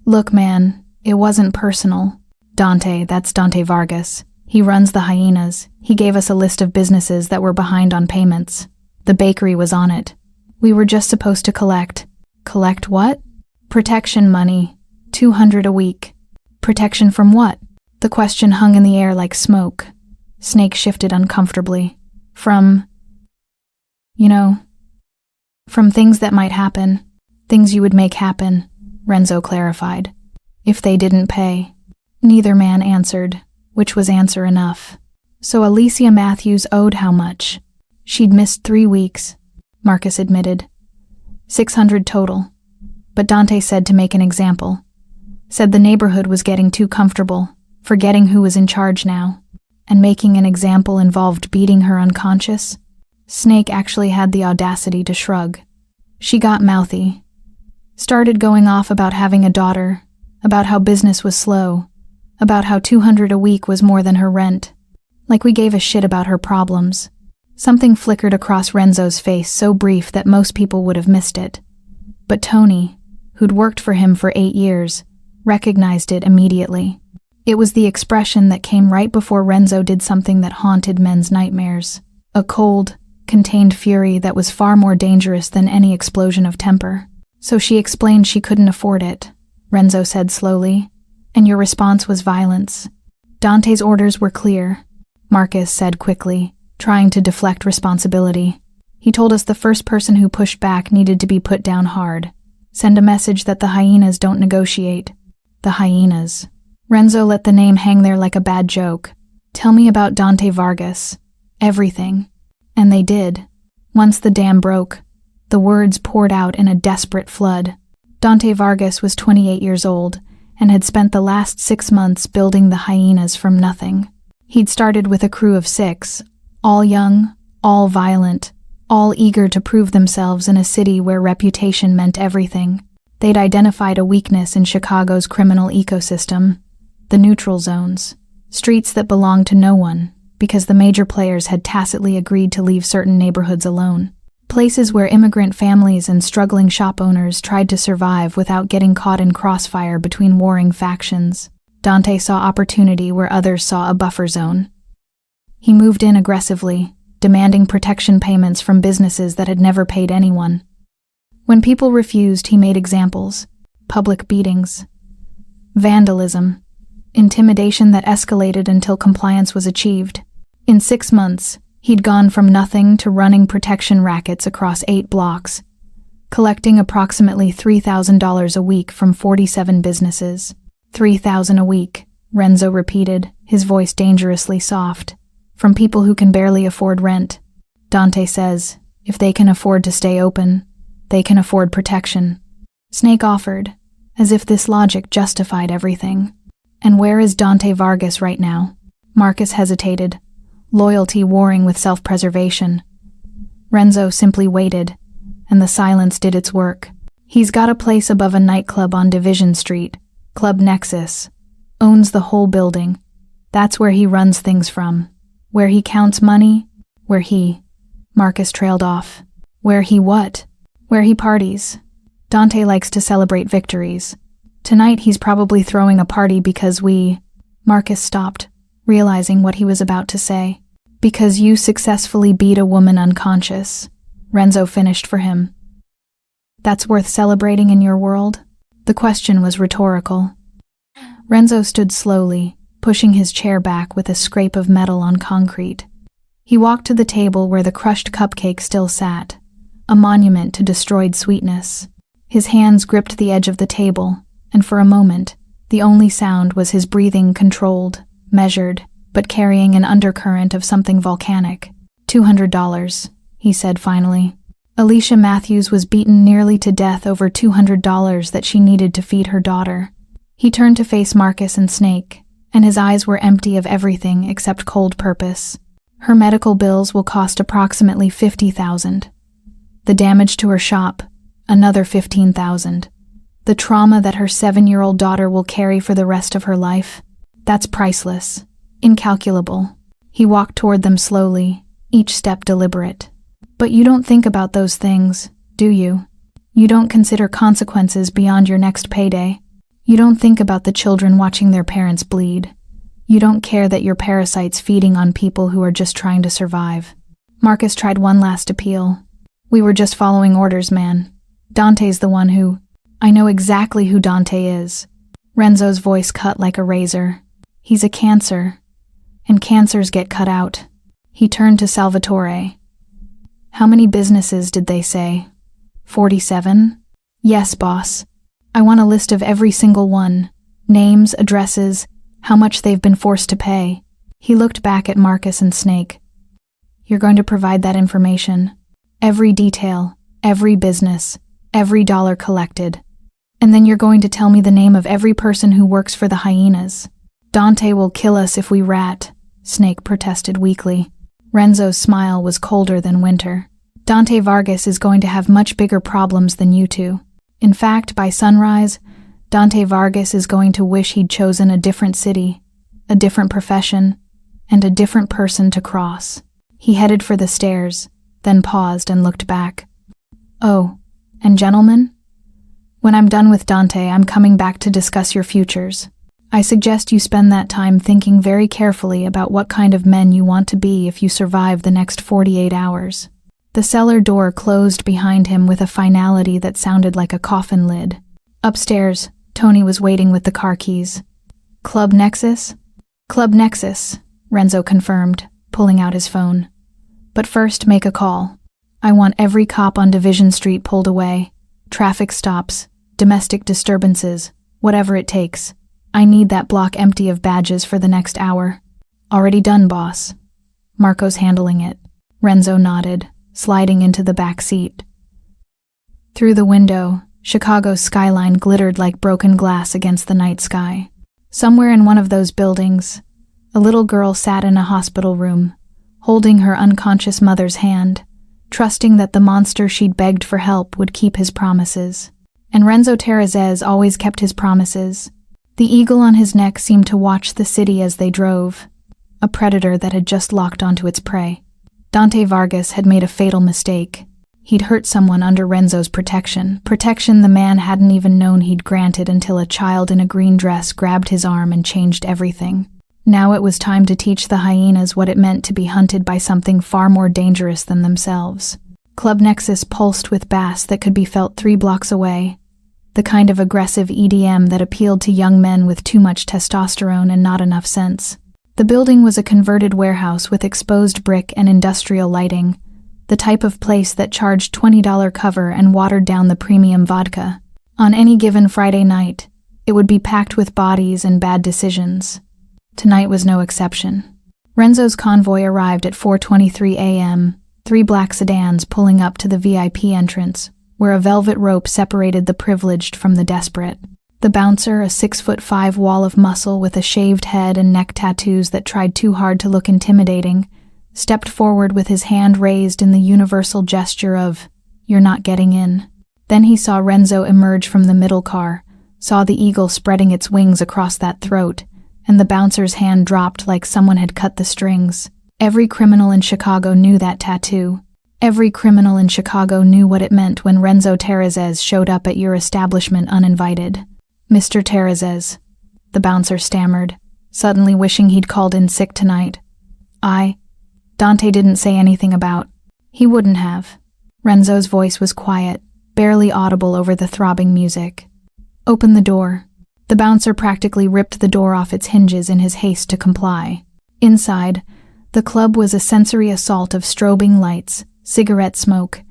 [SPEAKER 1] Look, man, it wasn't personal. Dante, that's Dante Vargas. He runs the hyenas. He gave us a list of businesses that were behind on payments. The bakery was on it. We were just supposed to collect. Collect what? Protection money. $200 a week. Protection from what? The question hung in the air like smoke. Snake shifted uncomfortably. From things that might happen. Things you would make happen, Renzo clarified. If they didn't pay. Neither man answered, which was answer enough. So Alicia Matthews owed how much? She'd missed 3 weeks, Marcus admitted. 600 total. But Dante said to make an example. Said the neighborhood was getting too comfortable, forgetting who was in charge now. And making an example involved beating her unconscious? Snake actually had the audacity to shrug. She got mouthy. Started going off about having a daughter, about how business was slow, about how 200 a week was more than her rent. Like we gave a shit about her problems. Something flickered across Renzo's face so brief that most people would have missed it. But Tony, who'd worked for him for 8 years, recognized it immediately. It was the expression that came right before Renzo did something that haunted men's nightmares. A cold, contained fury that was far more dangerous than any explosion of temper. So she explained she couldn't afford it, Renzo said slowly, and your response was violence. Dante's orders were clear, Marcus said quickly, trying to deflect responsibility. He told us the first person who pushed back needed to be put down hard. Send a message that the hyenas don't negotiate. The hyenas. Renzo let the name hang there like a bad joke. Tell me about Dante Vargas. Everything. And they did. Once the dam broke, The words poured out in a desperate flood. Dante Vargas was 28 years old and had spent the last 6 months building the hyenas from nothing. He'd started with a crew of 6, all young, all violent, all eager to prove themselves in a city where reputation meant everything. They'd identified a weakness in Chicago's criminal ecosystem, the neutral zones, streets that belonged to no one, because the major players had tacitly agreed to leave certain neighborhoods alone. Places where immigrant families and struggling shop owners tried to survive without getting caught in crossfire between warring factions. Dante saw opportunity where others saw a buffer zone. He moved in aggressively, demanding protection payments from businesses that had never paid anyone. When people refused, he made examples: public beatings, vandalism, intimidation that escalated until compliance was achieved. In 6 months, he'd gone from nothing to running protection rackets across 8 blocks, collecting approximately $3,000 a week from 47 businesses. $3,000 a week, Renzo repeated, his voice dangerously soft. From people who can barely afford rent. Dante says, if they can afford to stay open, they can afford protection. Snake offered, as if this logic justified everything. And where is Dante Vargas right now? Marcus hesitated, loyalty warring with self-preservation. Renzo simply waited, and the silence did its work. He's got a place above a nightclub on Division Street, Club Nexus. Owns the whole building. That's where he runs things from. Where he counts money, Marcus trailed off. Where he what? Where he parties. Dante likes to celebrate victories. Tonight he's probably throwing a party because Marcus stopped, realizing what he was about to say. Because you successfully beat a woman unconscious, Renzo finished for him. That's worth celebrating in your world? The question was rhetorical. Renzo stood slowly, pushing his chair back with a scrape of metal on concrete. He walked to the table where the crushed cupcake still sat, a monument to destroyed sweetness. His hands gripped the edge of the table, and for a moment, the only sound was his breathing, controlled, measured, but carrying an undercurrent of something volcanic. $200, he said finally. Alicia Matthews was beaten nearly to death over $200 that she needed to feed her daughter. He turned to face Marcus and Snake, and his eyes were empty of everything except cold purpose. Her medical bills will cost approximately $50,000. The damage to her shop, another $15,000. The trauma that her 7-year-old daughter will carry for the rest of her life, that's priceless, incalculable. He walked toward them slowly, each step deliberate. But you don't think about those things, do you? You don't consider consequences beyond your next payday. You don't think about the children watching their parents bleed. You don't care that you're parasites feeding on people who are just trying to survive. Marcus tried one last appeal. We were just following orders, man. Dante's the one who... I know exactly who Dante is. Renzo's voice cut like a razor. He's a cancer. And cancers get cut out. He turned to Salvatore. How many businesses did they say? 47? Yes, boss. I want a list of every single one. Names, addresses, how much they've been forced to pay. He looked back at Marcus and Snake. You're going to provide that information. Every detail, every business, every dollar collected. And then you're going to tell me the name of every person who works for the hyenas. Dante will kill us if we rat, Snake protested weakly. Renzo's smile was colder than winter. Dante Vargas is going to have much bigger problems than you two. In fact, by sunrise, Dante Vargas is going to wish he'd chosen a different city, a different profession, and a different person to cross. He headed for the stairs, then paused and looked back. Oh, and gentlemen? When I'm done with Dante, I'm coming back to discuss your futures. I suggest you spend that time thinking very carefully about what kind of men you want to be if you survive the next 48 hours. The cellar door closed behind him with a finality that sounded like a coffin lid. Upstairs, Tony was waiting with the car keys. Club Nexus? Club Nexus, Renzo confirmed, pulling out his phone. But first, make a call. I want every cop on Division Street pulled away. Traffic stops, domestic disturbances, whatever it takes. I need that block empty of badges for the next hour. Already done, boss. Marco's handling it. Renzo nodded, sliding into the back seat. Through the window, Chicago's skyline glittered like broken glass against the night sky. Somewhere in one of those buildings, a little girl sat in a hospital room, holding her unconscious mother's hand, trusting that the monster she'd begged for help would keep his promises. And Renzo Terrazes always kept his promises. The eagle on his neck seemed to watch the city as they drove, a predator that had just locked onto its prey. Dante Vargas had made a fatal mistake. He'd hurt someone under Renzo's protection the man hadn't even known he'd granted until a child in a green dress grabbed his arm and changed everything. Now it was time to teach the hyenas what it meant to be hunted by something far more dangerous than themselves. Club Nexus pulsed with bass that could be felt 3 blocks away, the kind of aggressive EDM that appealed to young men with too much testosterone and not enough sense. The building was a converted warehouse with exposed brick and industrial lighting, the type of place that charged $20 cover and watered down the premium vodka. On any given Friday night, it would be packed with bodies and bad decisions. Tonight was no exception. Renzo's convoy arrived at 4:23 a.m., 3 black sedans pulling up to the VIP entrance, where a velvet rope separated the privileged from the desperate. The bouncer, a 6'5" wall of muscle with a shaved head and neck tattoos that tried too hard to look intimidating, stepped forward with his hand raised in the universal gesture of, "You're not getting in." Then he saw Renzo emerge from the middle car, saw the eagle spreading its wings across that throat, and the bouncer's hand dropped like someone had cut the strings. Every criminal in Chicago knew that tattoo. Every criminal in Chicago knew what it meant when Renzo Terrazes showed up at your establishment uninvited. "Mr. Terrazes," the bouncer stammered, suddenly wishing he'd called in sick tonight. Dante didn't say anything about. He wouldn't have. Renzo's voice was quiet, barely audible over the throbbing music. "Open the door." The bouncer practically ripped the door off its hinges in his haste to comply. Inside, the club was a sensory assault of strobing lights, cigarette smoke,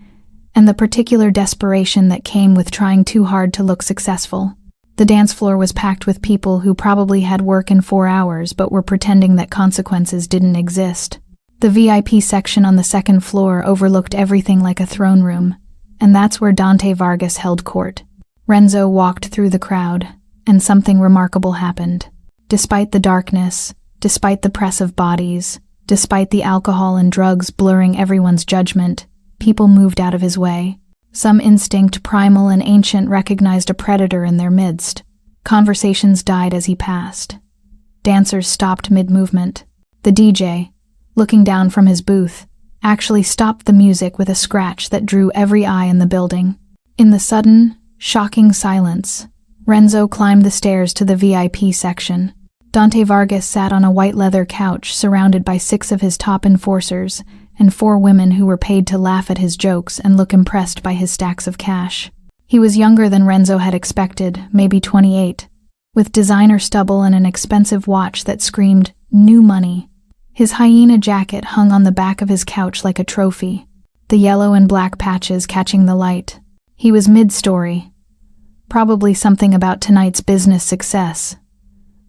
[SPEAKER 1] and the particular desperation that came with trying too hard to look successful. The dance floor was packed with people who probably had work in 4 hours but were pretending that consequences didn't exist. The VIP section on the 2nd floor overlooked everything like a throne room, and that's where Dante Vargas held court. Renzo walked through the crowd, and something remarkable happened. Despite the darkness, despite the press of bodies, despite the alcohol and drugs blurring everyone's judgment, people moved out of his way. Some instinct, primal and ancient, recognized a predator in their midst. Conversations died as he passed. Dancers stopped mid-movement. The DJ, looking down from his booth, actually stopped the music with a scratch that drew every eye in the building. In the sudden, shocking silence, Renzo climbed the stairs to the VIP section. Dante Vargas sat on a white leather couch surrounded by 6 of his top enforcers and 4 women who were paid to laugh at his jokes and look impressed by his stacks of cash. He was younger than Renzo had expected, maybe 28, with designer stubble and an expensive watch that screamed, "New money." His hyena jacket hung on the back of his couch like a trophy, the yellow and black patches catching the light. He was mid-story, probably something about tonight's business success,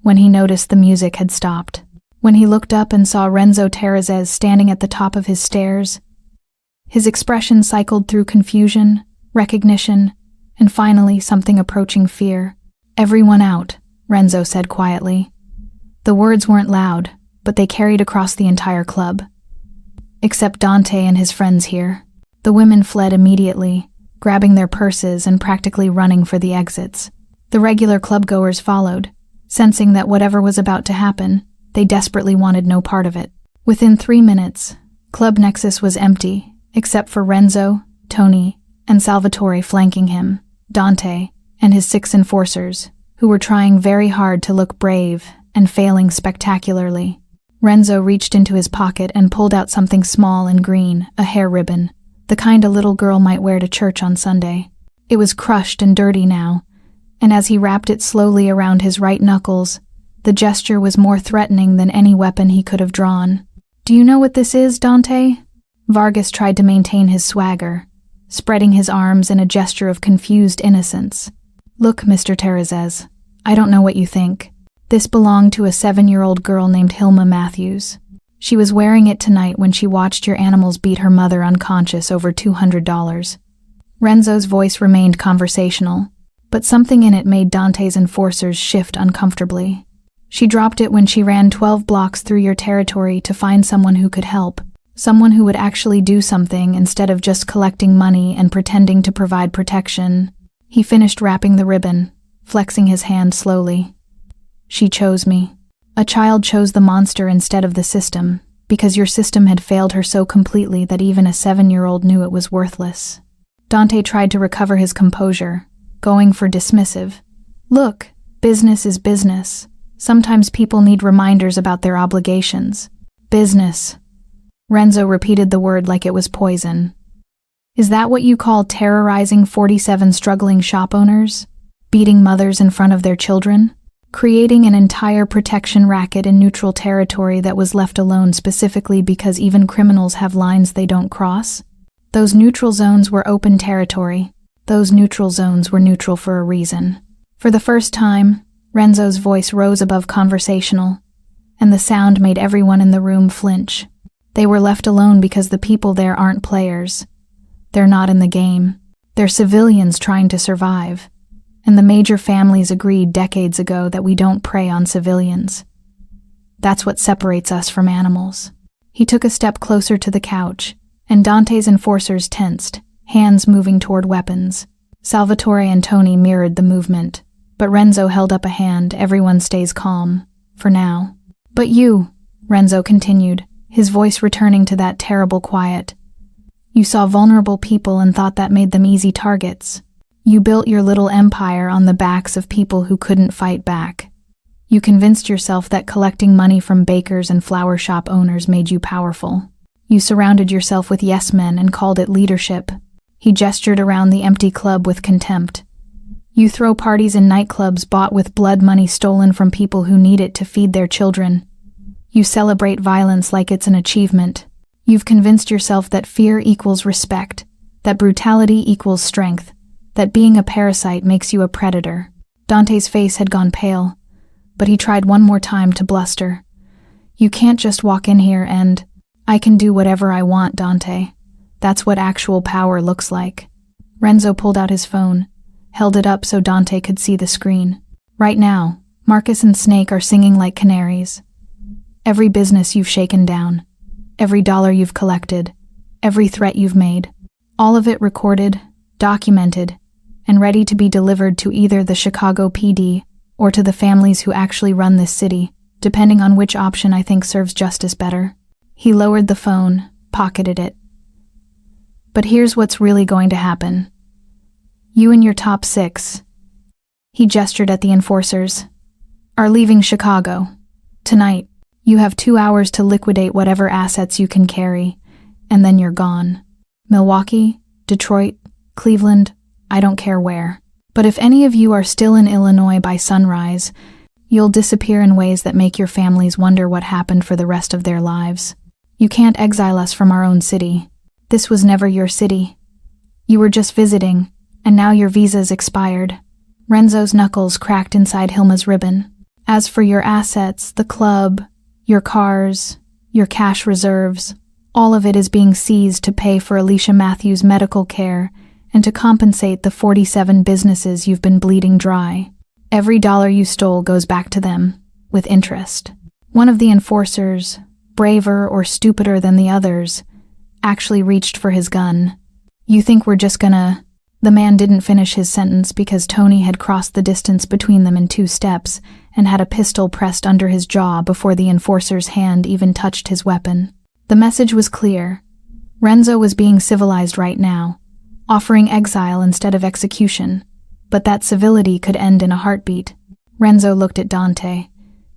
[SPEAKER 1] when he noticed the music had stopped. When he looked up and saw Renzo Terrazes standing at the top of his stairs, his expression cycled through confusion, recognition, and finally something approaching fear. "Everyone out," Renzo said quietly. The words weren't loud, but they carried across the entire club. Except Dante and his friends here. The women fled immediately, grabbing their purses and practically running for the exits. The regular clubgoers followed, sensing that whatever was about to happen, they desperately wanted no part of it. Within 3 minutes, Club Nexus was empty, except for Renzo, Tony, and Salvatore flanking him, Dante, and his 6 enforcers, who were trying very hard to look brave and failing spectacularly. Renzo reached into his pocket and pulled out something small and green, a hair ribbon, the kind a little girl might wear to church on Sunday. It was crushed and dirty now, and as he wrapped it slowly around his right knuckles, the gesture was more threatening than any weapon he could have drawn. "Do you know what this is, Dante?" Vargas tried to maintain his swagger, spreading his arms in a gesture of confused innocence. "Look, Mr. Terrazes, I don't know what you think. This belonged to a 7-year-old girl named Hilma Matthews. She was wearing it tonight when she watched your animals beat her mother unconscious over $200. Renzo's voice remained conversational, but something in it made Dante's enforcers shift uncomfortably. She dropped it when she ran 12 blocks through your territory to find someone who could help, someone who would actually do something instead of just collecting money and pretending to provide protection. He finished wrapping the ribbon, flexing his hand slowly. She chose me. A child chose the monster instead of the system, because your system had failed her so completely that even a 7-year-old knew it was worthless. Dante tried to recover his composure, going for dismissive. Look, business is business. Sometimes people need reminders about their obligations. Business. Renzo repeated the word like it was poison. Is that what you call terrorizing 47 struggling shop owners? Beating mothers in front of their children? Creating an entire protection racket in neutral territory that was left alone specifically because even criminals have lines they don't cross? Those neutral zones were open territory. Those neutral zones were neutral for a reason. For the first time, Renzo's voice rose above conversational, and the sound made everyone in the room flinch. They were left alone because the people there aren't players. They're not in the game. They're civilians trying to survive. And the major families agreed decades ago that we don't prey on civilians. That's what separates us from animals. He took a step closer to the couch, and Dante's enforcers tensed, hands moving toward weapons. Salvatore and Tony mirrored the movement, but Renzo held up a hand. Everyone stays calm, for now. But you, Renzo continued, his voice returning to that terrible quiet. You saw vulnerable people and thought that made them easy targets. You built your little empire on the backs of people who couldn't fight back. You convinced yourself that collecting money from bakers and flower shop owners made you powerful. You surrounded yourself with yes men and called it leadership. He gestured around the empty club with contempt. You throw parties in nightclubs bought with blood money stolen from people who need it to feed their children. You celebrate violence like it's an achievement. You've convinced yourself that fear equals respect, that brutality equals strength, that being a parasite makes you a predator. Dante's face had gone pale, but he tried one more time to bluster. You can't just walk in here and, I can do whatever I want, Dante. That's what actual power looks like. Renzo pulled out his phone, held it up so Dante could see the screen. Right now, Marcus and Snake are singing like canaries. Every business you've shaken down, every dollar you've collected, every threat you've made, all of it recorded, documented, and ready to be delivered to either the Chicago PD or to the families who actually run this city, depending on which option I think serves justice better. He lowered the phone, pocketed it. But here's what's really going to happen. You and your top 6, he gestured at the enforcers, are leaving Chicago. Tonight, you have 2 hours to liquidate whatever assets you can carry, and then you're gone. Milwaukee, Detroit, Cleveland, I don't care where. But if any of you are still in Illinois by sunrise, you'll disappear in ways that make your families wonder what happened for the rest of their lives. You can't exile us from our own city. This was never your city. You were just visiting, and now your visa's expired. Renzo's knuckles cracked inside Hilma's ribbon. As for your assets, the club, your cars, your cash reserves, all of it is being seized to pay for Alicia Matthews' medical care and to compensate the 47 businesses you've been bleeding dry. Every dollar you stole goes back to them, with interest. One of the enforcers, braver or stupider than the others, actually reached for his gun. You think we're just gonna... The man didn't finish his sentence because Tony had crossed the distance between them in 2 steps and had a pistol pressed under his jaw before the enforcer's hand even touched his weapon. The message was clear. Renzo was being civilized right now, offering exile instead of execution, but that civility could end in a heartbeat. Renzo looked at Dante,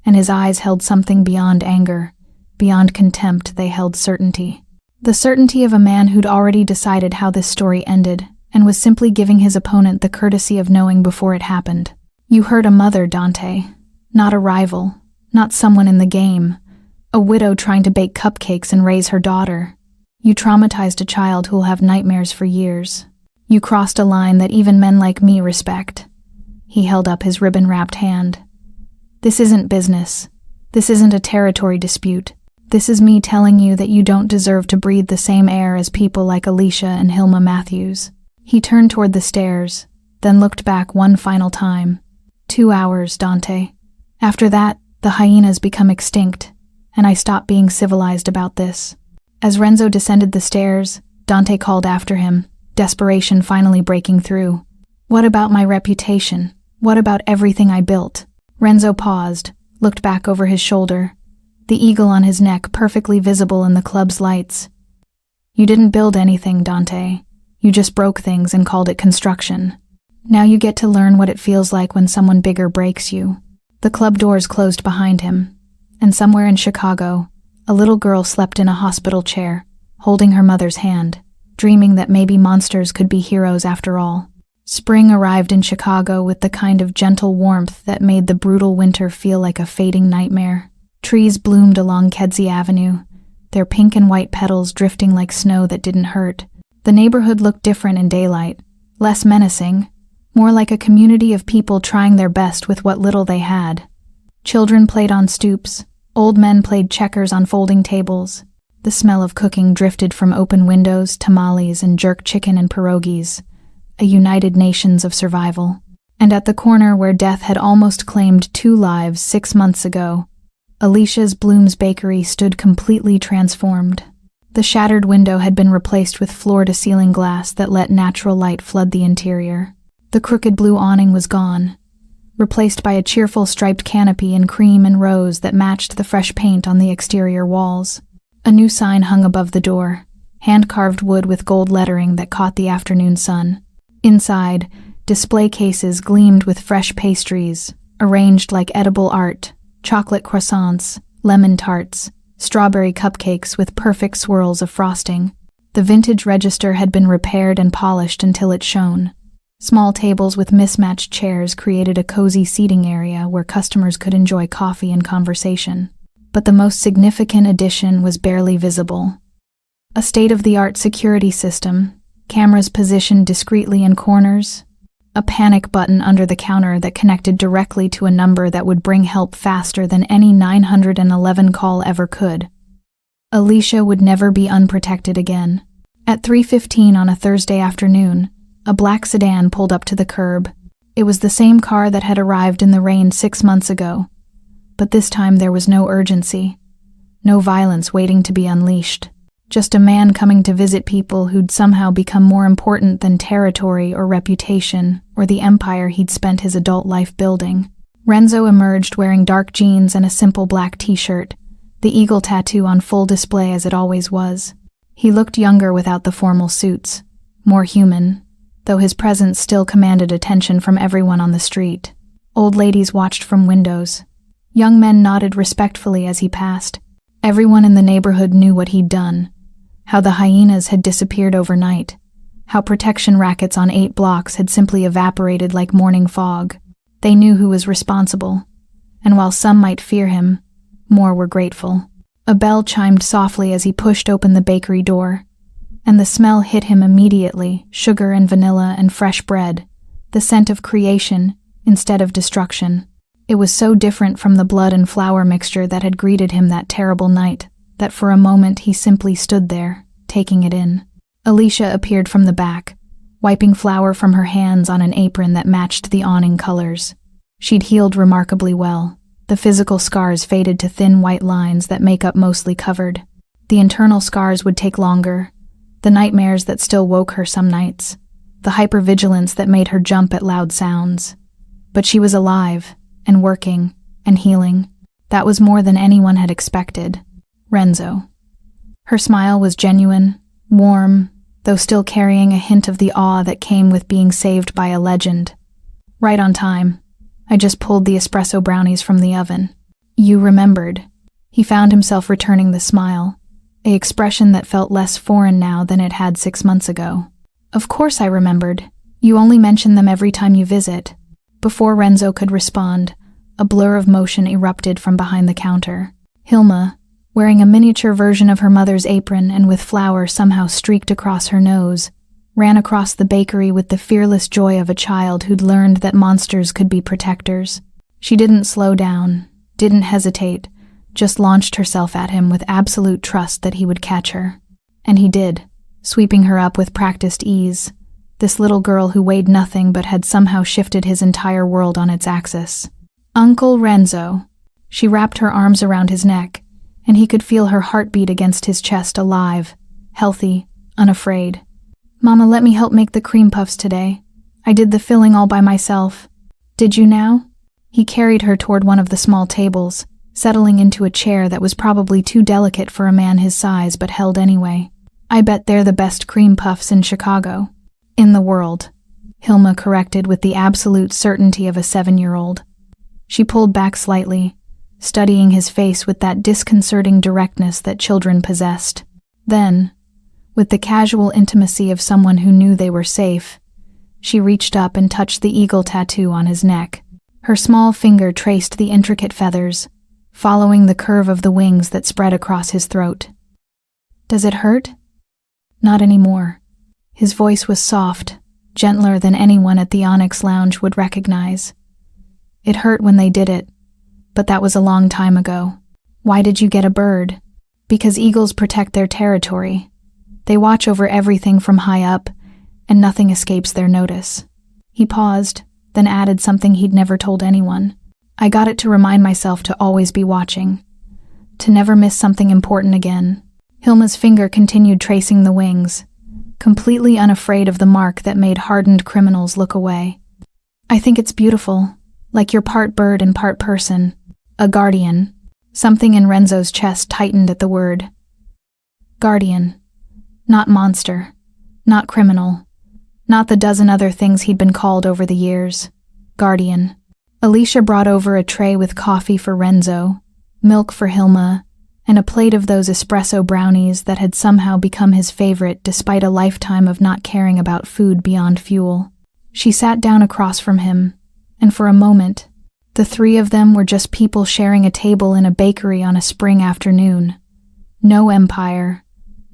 [SPEAKER 1] and his eyes held something beyond anger. Beyond contempt, they held certainty. The certainty of a man who'd already decided how this story ended, and was simply giving his opponent the courtesy of knowing before it happened. You hurt a mother, Dante. Not a rival, not someone in the game. A widow trying to bake cupcakes and raise her daughter. You traumatized a child who'll have nightmares for years. You crossed a line that even men like me respect. He held up his ribbon-wrapped hand. This isn't business. This isn't a territory dispute. This is me telling you that you don't deserve to breathe the same air as people like Alicia and Hilma Matthews. He turned toward the stairs, then looked back one final time. 2 hours, Dante. After that, the hyenas become extinct, and I stopped being civilized about this. As Renzo descended the stairs, Dante called after him, desperation finally breaking through. What about my reputation? What about everything I built? Renzo paused, looked back over his shoulder, the eagle on his neck perfectly visible in the club's lights. You didn't build anything, Dante. You just broke things and called it construction. Now you get to learn what it feels like when someone bigger breaks you. The club doors closed behind him, and somewhere in Chicago, a little girl slept in a hospital chair, holding her mother's hand, dreaming that maybe monsters could be heroes after all. Spring arrived in Chicago with the kind of gentle warmth that made the brutal winter feel like a fading nightmare. Trees bloomed along Kedzie Avenue, their pink and white petals drifting like snow that didn't hurt. The neighborhood looked different in daylight, less menacing, more like a community of people trying their best with what little they had. Children played on stoops, old men played checkers on folding tables. The smell of cooking drifted from open windows, tamales and jerk chicken and pierogies, a United Nations of survival. And at the corner where death had almost claimed 2 lives 6 months ago, Alicia's Bloom's Bakery stood completely transformed. The shattered window had been replaced with floor-to-ceiling glass that let natural light flood the interior. The crooked blue awning was gone, replaced by a cheerful striped canopy in cream and rose that matched the fresh paint on the exterior walls. A new sign hung above the door, hand-carved wood with gold lettering that caught the afternoon sun. Inside, display cases gleamed with fresh pastries, arranged like edible art, chocolate croissants, lemon tarts, strawberry cupcakes with perfect swirls of frosting. The vintage register had been repaired and polished until it shone. Small tables with mismatched chairs created a cozy seating area where customers could enjoy coffee and conversation. But the most significant addition was barely visible. A state-of-the-art security system, cameras positioned discreetly in corners, a panic button under the counter that connected directly to a number that would bring help faster than any 911 call ever could. Alicia would never be unprotected again. At 3:15 on a Thursday afternoon, a black sedan pulled up to the curb. It was the same car that had arrived in the rain 6 months ago, but this time there was no urgency, no violence waiting to be unleashed. Just a man coming to visit people who'd somehow become more important than territory or reputation or the empire he'd spent his adult life building. Renzo emerged wearing dark jeans and a simple black t-shirt, the eagle tattoo on full display as it always was. He looked younger without the formal suits, more human, though his presence still commanded attention from everyone on the street. Old ladies watched from windows. Young men nodded respectfully as he passed. Everyone in the neighborhood knew what he'd done. How the hyenas had disappeared overnight, how protection rackets on 8 blocks had simply evaporated like morning fog. They knew who was responsible, and while some might fear him, more were grateful. A bell chimed softly as he pushed open the bakery door, and the smell hit him immediately, sugar and vanilla and fresh bread, the scent of creation instead of destruction. It was so different from the blood and flour mixture that had greeted him that terrible night, that for a moment he simply stood there, taking it in. Alicia appeared from the back, wiping flour from her hands on an apron that matched the awning colors. She'd healed remarkably well. The physical scars faded to thin white lines that makeup mostly covered. The internal scars would take longer, the nightmares that still woke her some nights, the hypervigilance that made her jump at loud sounds. But she was alive, and working, and healing. That was more than anyone had expected. Renzo. Her smile was genuine, warm, though still carrying a hint of the awe that came with being saved by a legend. Right on time. I just pulled the espresso brownies from the oven. You remembered. He found himself returning the smile, an expression that felt less foreign now than it had 6 months ago. Of course I remembered. You only mention them every time you visit. Before Renzo could respond, a blur of motion erupted from behind the counter. Hilma, wearing a miniature version of her mother's apron and with flour somehow streaked across her nose, ran across the bakery with the fearless joy of a child who'd learned that monsters could be protectors. She didn't slow down, didn't hesitate, just launched herself at him with absolute trust that he would catch her. And he did, sweeping her up with practiced ease, this little girl who weighed nothing but had somehow shifted his entire world on its axis. Uncle Renzo. She wrapped her arms around his neck, and he could feel her heartbeat against his chest, alive, healthy, unafraid. Mama, let me help make the cream puffs today. I did the filling all by myself. Did you now? He carried her toward one of the small tables, settling into a chair that was probably too delicate for a man his size but held anyway. I bet they're the best cream puffs in Chicago. In the world, Hilma corrected with the absolute certainty of a 7-year-old. She pulled back slightly, studying his face with that disconcerting directness that children possessed. Then, with the casual intimacy of someone who knew they were safe, she reached up and touched the eagle tattoo on his neck. Her small finger traced the intricate feathers, following the curve of the wings that spread across his throat. Does it hurt? Not anymore. His voice was soft, gentler than anyone at the Onyx Lounge would recognize. It hurt when they did it, but that was a long time ago. Why did you get a bird? Because eagles protect their territory. They watch over everything from high up, and nothing escapes their notice. He paused, then added something he'd never told anyone. I got it to remind myself to always be watching, to never miss something important again. Hilma's finger continued tracing the wings, completely unafraid of the mark that made hardened criminals look away. I think it's beautiful, like you're part bird and part person, a guardian. Something in Renzo's chest tightened at the word. Guardian. Not monster. Not criminal. Not the dozen other things he'd been called over the years. Guardian. Alicia brought over a tray with coffee for Renzo, milk for Hilma, and a plate of those espresso brownies that had somehow become his favorite despite a lifetime of not caring about food beyond fuel. She sat down across from him, and for a moment, the three of them were just people sharing a table in a bakery on a spring afternoon. No empire,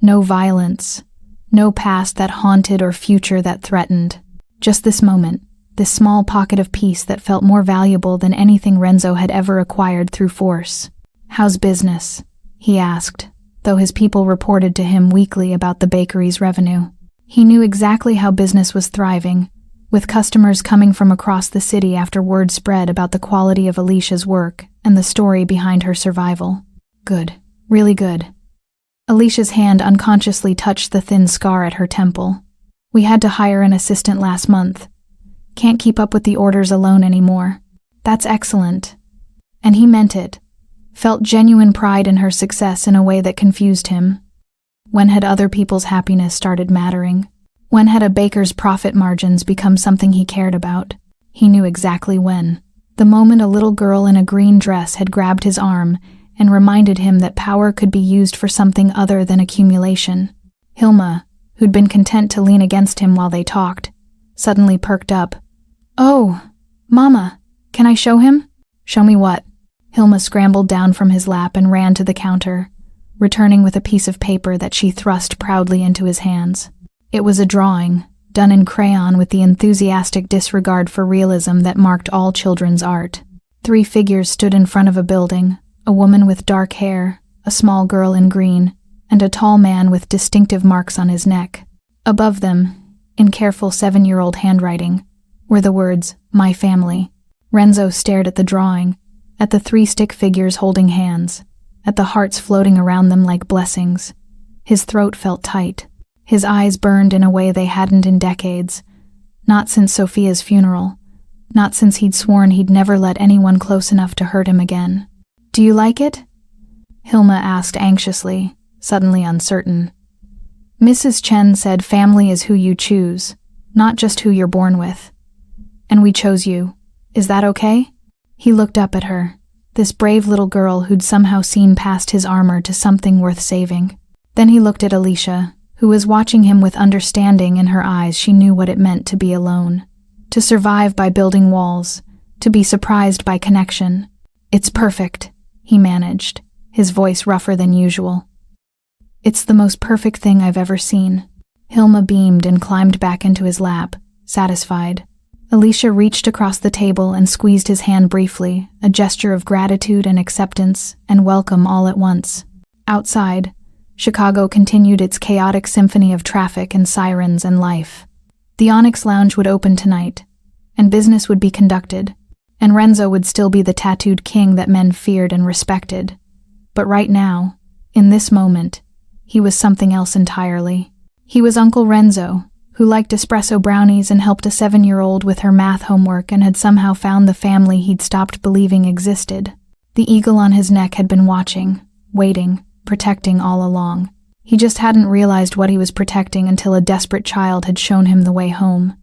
[SPEAKER 1] no violence, no past that haunted or future that threatened. Just this moment, this small pocket of peace that felt more valuable than anything Renzo had ever acquired through force. How's business? He asked, though his people reported to him weekly about the bakery's revenue. He knew exactly how business was thriving, with customers coming from across the city after word spread about the quality of Alicia's work and the story behind her survival. Good. Really good. Alicia's hand unconsciously touched the thin scar at her temple. We had to hire an assistant last month. Can't keep up with the orders alone anymore. That's excellent. And he meant it. Felt genuine pride in her success in a way that confused him. When had other people's happiness started mattering? When had a baker's profit margins become something he cared about? He knew exactly when. The moment a little girl in a green dress had grabbed his arm and reminded him that power could be used for something other than accumulation. Hilma, who'd been content to lean against him while they talked, suddenly perked up. Oh, Mama, can I show him? Show me what? Hilma scrambled down from his lap and ran to the counter, returning with a piece of paper that she thrust proudly into his hands. It was a drawing, done in crayon with the enthusiastic disregard for realism that marked all children's art. 3 figures stood in front of a building, a woman with dark hair, a small girl in green, and a tall man with distinctive marks on his neck. Above them, in careful 7-year-old handwriting, were the words, "My family." Renzo stared at the drawing, at the 3 stick figures holding hands, at the hearts floating around them like blessings. His throat felt tight. His eyes burned in a way they hadn't in decades, not since Sophia's funeral, not since he'd sworn he'd never let anyone close enough to hurt him again. "Do you like it?" Hilma asked anxiously, suddenly uncertain. "Mrs. Chen said family is who you choose, not just who you're born with. And we chose you. Is that okay?" He looked up at her, this brave little girl who'd somehow seen past his armor to something worth saving. Then he looked at Alicia, who was watching him with understanding in her eyes. She knew what it meant to be alone, to survive by building walls, to be surprised by connection. "It's perfect," he managed, his voice rougher than usual. "It's the most perfect thing I've ever seen." Hilma beamed and climbed back into his lap, satisfied. Alicia reached across the table and squeezed his hand briefly, a gesture of gratitude and acceptance and welcome all at once. Outside, Chicago continued its chaotic symphony of traffic and sirens and life. The Onyx Lounge would open tonight, and business would be conducted, and Renzo would still be the tattooed king that men feared and respected. But right now, in this moment, he was something else entirely. He was Uncle Renzo, who liked espresso brownies and helped a 7-year-old with her math homework and had somehow found the family he'd stopped believing existed. The eagle on his neck had been watching, waiting, protecting all along. He just hadn't realized what he was protecting until a desperate child had shown him the way home.